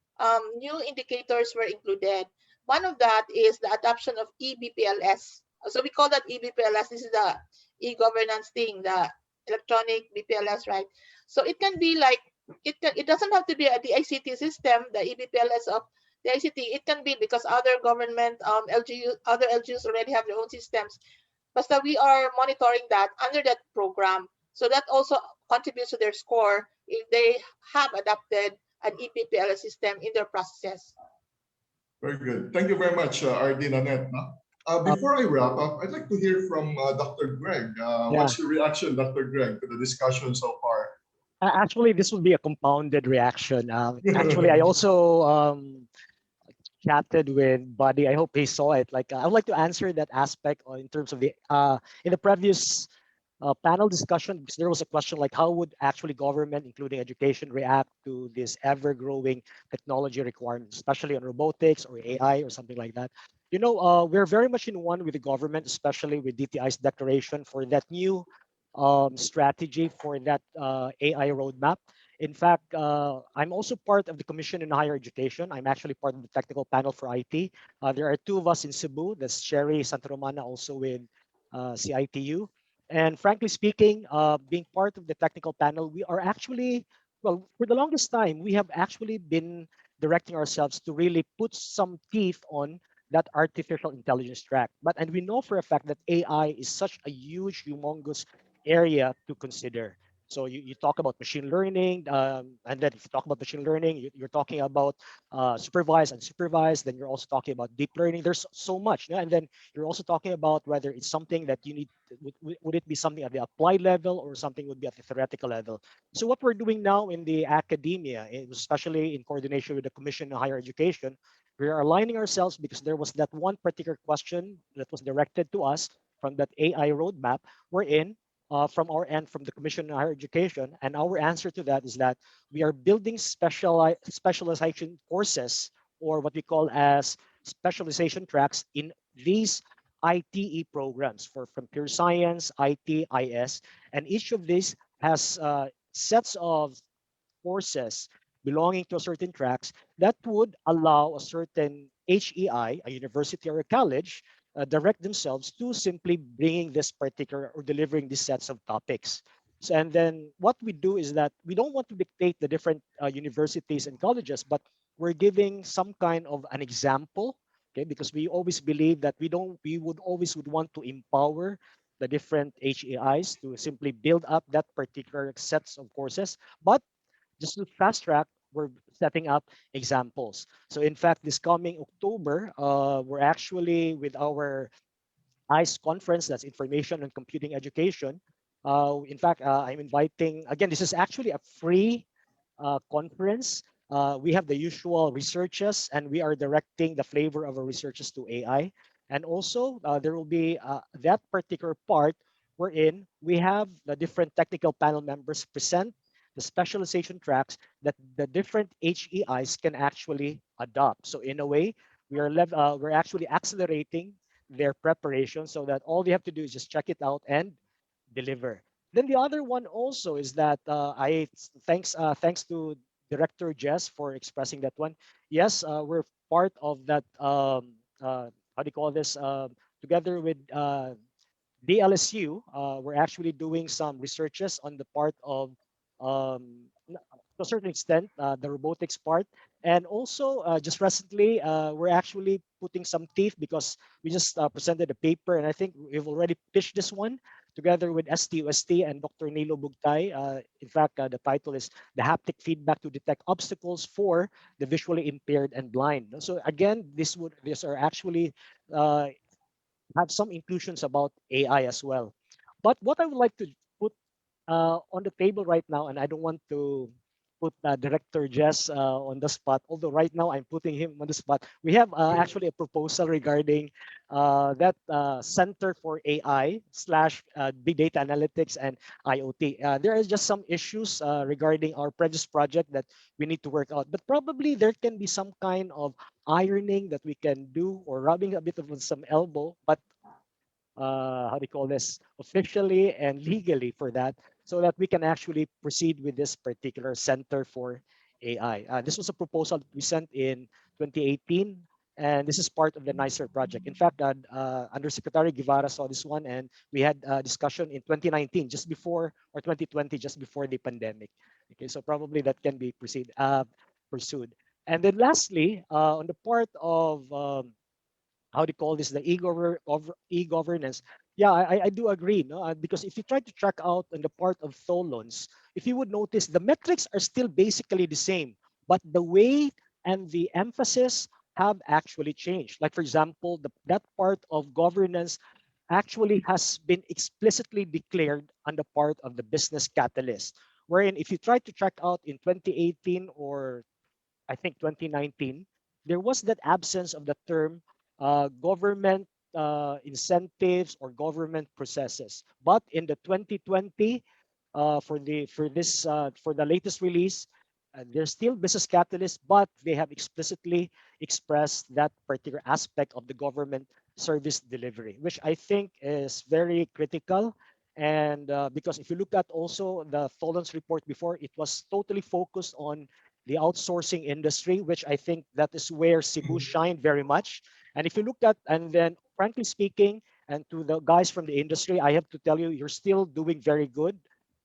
new indicators were included. One of that is the adoption of eBPLS. So we call that eBPLS. This is the e-governance thing, the electronic BPLS, right? So it can be like, it doesn't have to be the ICT system, the eBPLS of the ICT. It can be because other government other LGUs already have their own systems. But we are monitoring that under that program. So that also contributes to their score if they have adopted an eBPLS system in their processes. Very good. Thank you very much, RD Nanette. Before I wrap up, I'd like to hear from Dr. Greg. What's your reaction, Dr. Greg, to the discussion so far? Actually, this will be a compounded reaction. Actually, I also chatted with Buddy. I hope he saw it. I would like to answer that aspect in terms of the in the previous panel discussion, because there was a question like how would actually government, including education, react to this ever-growing technology requirements, especially on robotics or AI or something like that. We're very much in one with the government, especially with DTI's declaration for that new strategy for that AI roadmap. In fact, I'm also part of the Commission in Higher Education. I'm actually part of the technical panel for IT. There are two of us in Cebu. That's Sherry Santa Romana, also with CITU. And frankly speaking, being part of the technical panel, we are actually, well, for the longest time, we have actually been directing ourselves to really put some teeth on that artificial intelligence track. And we know for a fact that AI is such a huge, humongous area to consider. So you talk about machine learning, and then if you talk about machine learning, you're talking about supervised and supervised. Then you're also talking about deep learning. There's so much, and then you're also talking about whether it's something that you need. Would it be something at the applied level or something would be at the theoretical level? So what we're doing now in the academia, especially in coordination with the Commission on Higher Education, we are aligning ourselves because there was that one particular question that was directed to us from that AI roadmap. We're in from our end, from the Commission on Higher Education, and our answer to that is that we are building specialization courses, or what we call as specialization tracks in these ITE programs for from pure science, IT, IS, and each of these has sets of courses belonging to a certain tracks that would allow a certain HEI, a university or a college, direct themselves to simply bringing this particular or delivering these sets of topics. So, and then what we do is that we don't want to dictate the different universities and colleges, but we're giving some kind of an example, okay? Because we always believe that we would always would want to empower the different HEIs to simply build up that particular sets of courses, but just to fast track, we're setting up examples. So in fact, this coming October, we're actually with our ICE conference, that's Information and Computing Education. In fact, I'm inviting, again, this is actually a free conference. We have the usual researches and we are directing the flavor of our researches to AI. And also there will be that particular part wherein we have the different technical panel members present the specialization tracks that the different HEIs can actually adopt. So in a way, we're actually accelerating their preparation so that all they have to do is just check it out and deliver. Then the other one also is that thanks to Director Jess for expressing that one. Yes, we're part of that. How do you call this? Together with DLSU, we're actually doing some researches on the part of, to a certain extent, the robotics part. And also, just recently, we're actually putting some teeth because we just presented a paper, and I think we've already pitched this one together with STUST and Dr. Nilo Bugtay. In fact, the title is The Haptic Feedback to Detect Obstacles for the Visually Impaired and Blind. So again, these are actually have some inclusions about AI as well. But what I would like to put on the table right now, and I don't want to put Director Jess on the spot, although right now I'm putting him on the spot. We have actually a proposal regarding that Center for AI slash Big Data Analytics and IoT. There is just some issues regarding our previous project that we need to work out, but probably there can be some kind of ironing that we can do or rubbing a bit of some elbow, but how do you call this, officially and legally for that, so that we can actually proceed with this particular Center for AI. This was a proposal that we sent in 2018, and this is part of the NICER project. In fact, Undersecretary Guevara saw this one, and we had a discussion in 2019, just before, or 2020, just before the pandemic. Okay, so probably that can be pursued. And then lastly, on the part of how do you call this, the e-governance. Yeah, I do agree, no? Because if you try to track out on the part of Tholons, if you would notice, the metrics are still basically the same, but the way and the emphasis have actually changed. Like for example, that part of governance actually has been explicitly declared on the part of the business catalyst, wherein if you try to track out in 2018 or I think 2019, there was that absence of the term government incentives or government processes. But in the 2020, for the latest release, there's still business catalysts, but they have explicitly expressed that particular aspect of the government service delivery, which I think is very critical. And because if you look at also the Tholan's report before, it was totally focused on the outsourcing industry, which I think that is where Cebu shined very much. And if you look at, and then frankly speaking, and to the guys from the industry, I have to tell you, you're still doing very good.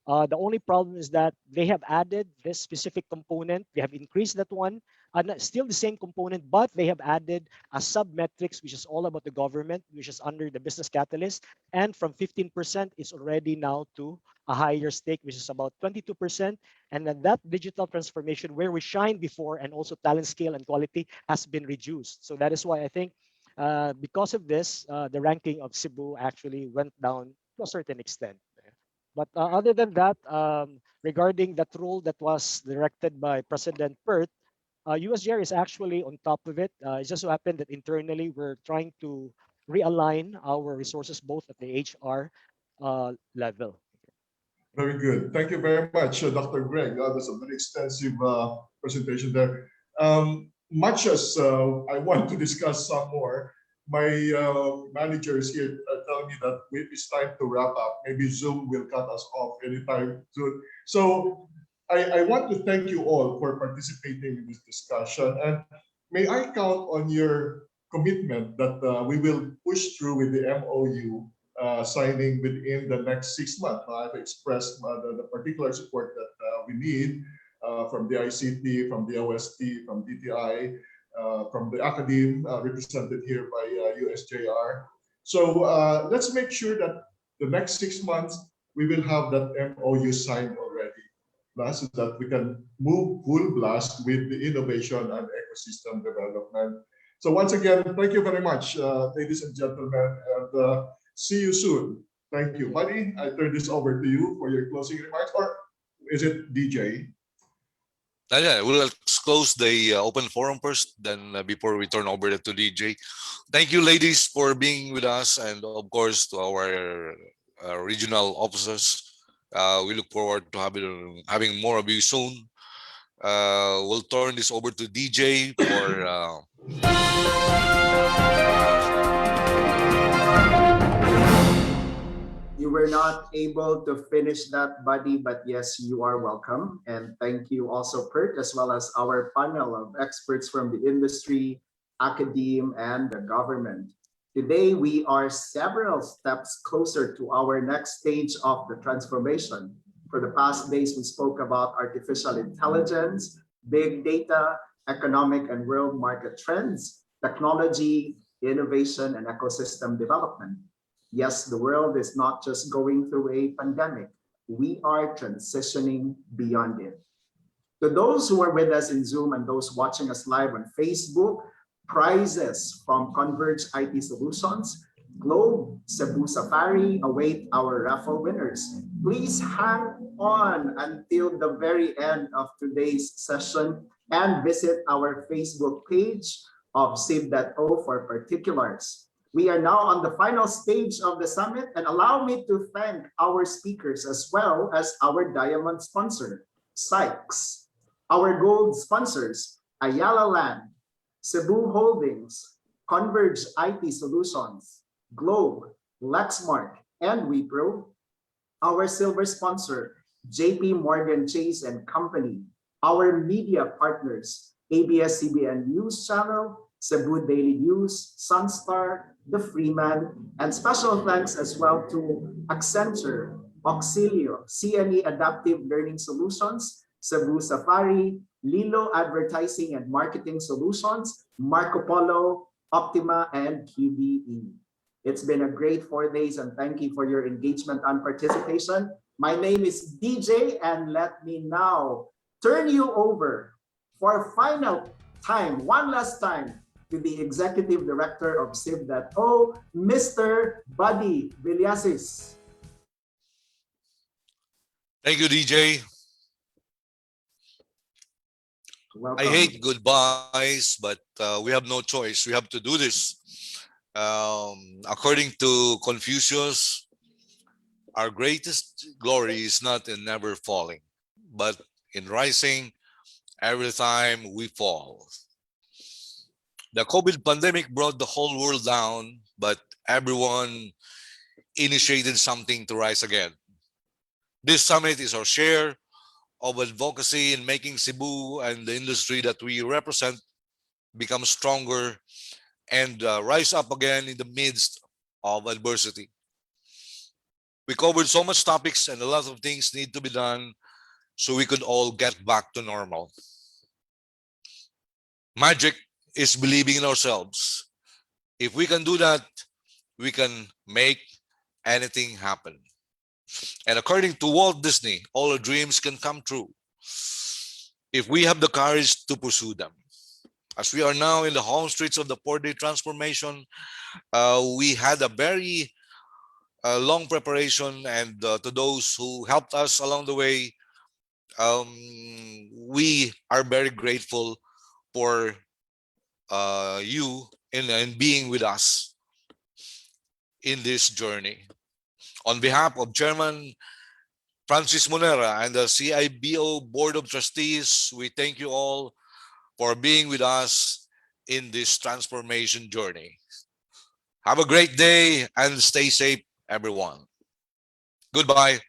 The only problem is that they have added this specific component. They have increased that one, and still the same component, but they have added a sub-metrics, which is all about the government, which is under the business catalyst. And from 15%, it's already now to a higher stake, which is about 22%. And then that digital transformation where we shined before and also talent scale and quality has been reduced. So that is why I think because of this, the ranking of Cebu actually went down to a certain extent. But other than that, regarding that rule that was directed by President Pert, USGR is actually on top of it. It just so happened that internally we're trying to realign our resources both at the HR level. Very good. Thank you very much, Dr. Greg. That's a very extensive presentation there. Much as I want to discuss some more, my manager is here telling me that it's time to wrap up. Maybe Zoom will cut us off anytime soon. So I want to thank you all for participating in this discussion. And may I count on your commitment that we will push through with the MOU signing within the next 6 months. I've expressed the particular support that we need from the ICT, from the OST, from DTI, from the Academe, represented here by USJR. So let's make sure that the next 6 months, we will have that MOU signed already, so that we can move full blast with the innovation and ecosystem development. So once again, thank you very much, ladies and gentlemen, and see you soon. Thank you. Buddy, I turn this over to you for your closing remarks, or is it DJ? Yeah, we'll close the open forum first, then before we turn over to DJ. Thank you, ladies, for being with us, and of course to our regional officers. We look forward to having more of you soon. We'll turn this over to DJ for. You were not able to finish that, Buddy, but yes, you are welcome. And thank you also, Pert, as well as our panel of experts from the industry, academe, and the government. Today, we are several steps closer to our next stage of the transformation. For the past days, we spoke about artificial intelligence, big data, economic and world market trends, technology, innovation, and ecosystem development. Yes, the world is not just going through a pandemic. We are transitioning beyond it. To those who are with us in Zoom and those watching us live on Facebook, prizes from Converge IT Solutions, Globe, Cebu Safari await our raffle winners. Please hang on until the very end of today's session and visit our Facebook page of CIB.O for particulars. We are now on the final stage of the summit, and allow me to thank our speakers as well as our diamond sponsor, SYKES, our gold sponsors, Ayala Land, Cebu Holdings, Converge IT Solutions, Globe, Lexmark, and Wipro, our silver sponsor, JP Morgan Chase and Company, our media partners, ABS-CBN News Channel, Cebu Daily News, Sunstar, The Freeman, and special thanks as well to Accenture, Auxilio, CNE Adaptive Learning Solutions, Cebu Safari, Lilo Advertising and Marketing Solutions, Marco Polo, Optima, and QBE. It's been a great 4 days, and thank you for your engagement and participation. My name is DJ, and let me now turn you over for a final time, one last time, to the Executive Director of CIB.O, Mr. Buddy Villasis. Thank you, DJ. Welcome. I hate goodbyes, but we have no choice. We have to do this. According to Confucius, our greatest glory is not in never falling, but in rising every time we fall. The COVID pandemic brought the whole world down, but everyone initiated something to rise again. This summit is our share of advocacy in making Cebu and the industry that we represent become stronger and rise up again in the midst of adversity. We covered so much topics and a lot of things need to be done so we could all get back to normal. Magic is believing in ourselves. If we can do that, we can make anything happen. And according to Walt Disney, all our dreams can come true if we have the courage to pursue them. As we are now in the home streets of the 4-day transformation, we had a very long preparation, and to those who helped us along the way, we are very grateful for you in being with us in this journey. On behalf of Chairman Francis Monera and the CIB.O Board of Trustees, we thank you all for being with us in this transformation journey. Have a great day and stay safe, everyone. Goodbye.